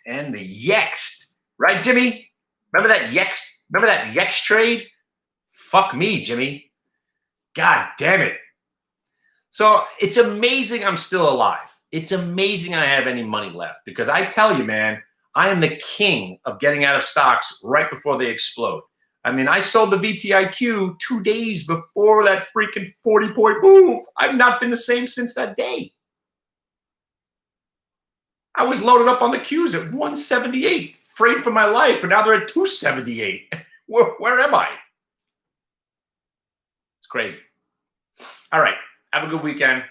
and the Yext. Right, Jimmy? Remember that Yext? Remember that Yext trade? Fuck me, Jimmy. God damn it. So it's amazing I'm still alive. It's amazing I have any money left. Because I tell you, man, I am the king of getting out of stocks right before they explode. I mean, I sold the VTIQ 2 days before that freaking 40-point move. I've not been the same since that day. I was loaded up on the Qs at 178, afraid for my life, and now they're at 278. Where am I? It's crazy. All right. Have a good weekend.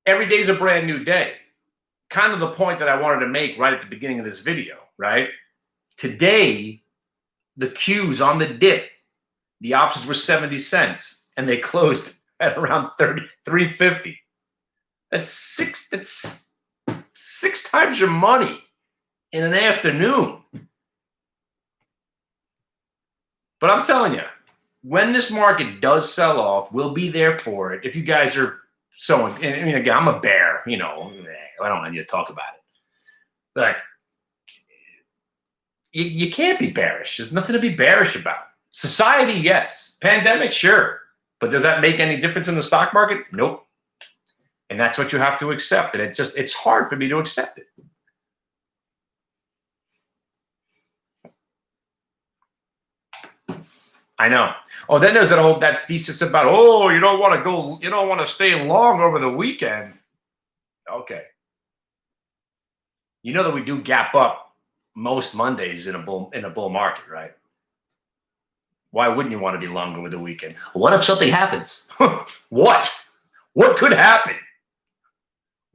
Every day's a brand new day. Kind of the point that I wanted to make right at the beginning of this video, right? Today, the Qs on the dip, the options were 70 cents and they closed at around 350. That's six times your money in an afternoon. But I'm telling you, when this market does sell off, we'll be there for it. If you guys are so, I mean, again, I'm a bear, I don't want you to talk about it. But you can't be bearish. There's nothing to be bearish about. Society, yes. Pandemic, sure. But does that make any difference in the stock market? Nope. And that's what you have to accept. And it's hard for me to accept it. I know. Oh, then there's that thesis about, you don't want to stay long over the weekend. Okay. You know that we do gap up most Mondays in a bull market, right? Why wouldn't you want to be long over the weekend? What if something happens? What? What could happen?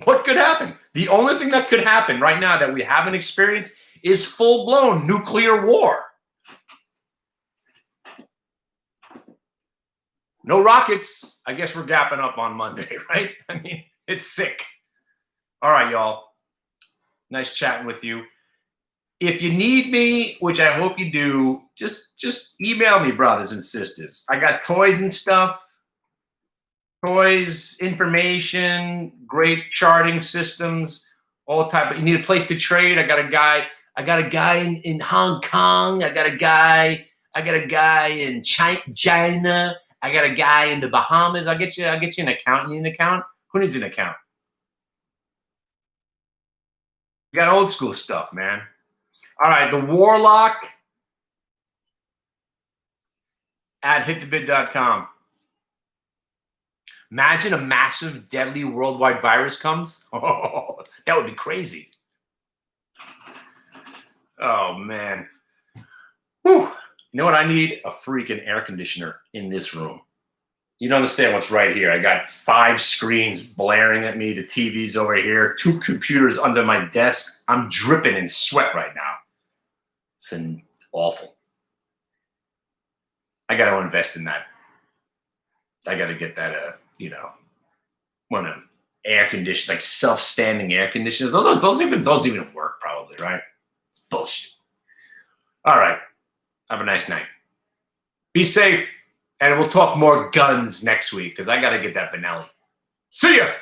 What could happen? The only thing that could happen right now that we haven't experienced is full-blown nuclear war. No rockets. I guess we're gapping up on Monday, right? I mean, it's sick. All right, y'all. Nice chatting with you. If you need me, which I hope you do, just email me, brothers and sisters. I got toys and stuff. Toys, information, great charting systems, all type of. You need a place to trade. I got a guy in Hong Kong. I got a guy in China. I got a guy in the Bahamas. I'll get you an account. You need an account? Who needs an account? You got old school stuff, man. All right, the Warlock at hitthebid.com. Imagine a massive, deadly worldwide virus comes. Oh, that would be crazy. Oh, man. Whew. You know what I need? A freaking air conditioner in this room. You don't understand what's right here. I got 5 screens blaring at me. The TV's over here. 2 computers under my desk. I'm dripping in sweat right now. It's awful. I got to invest in that. I got to get that, one of them air conditioners, like self-standing air conditioners. Those even work probably, right? It's bullshit. All right. Have a nice night. Be safe. And we'll talk more guns next week because I got to get that Benelli. See ya.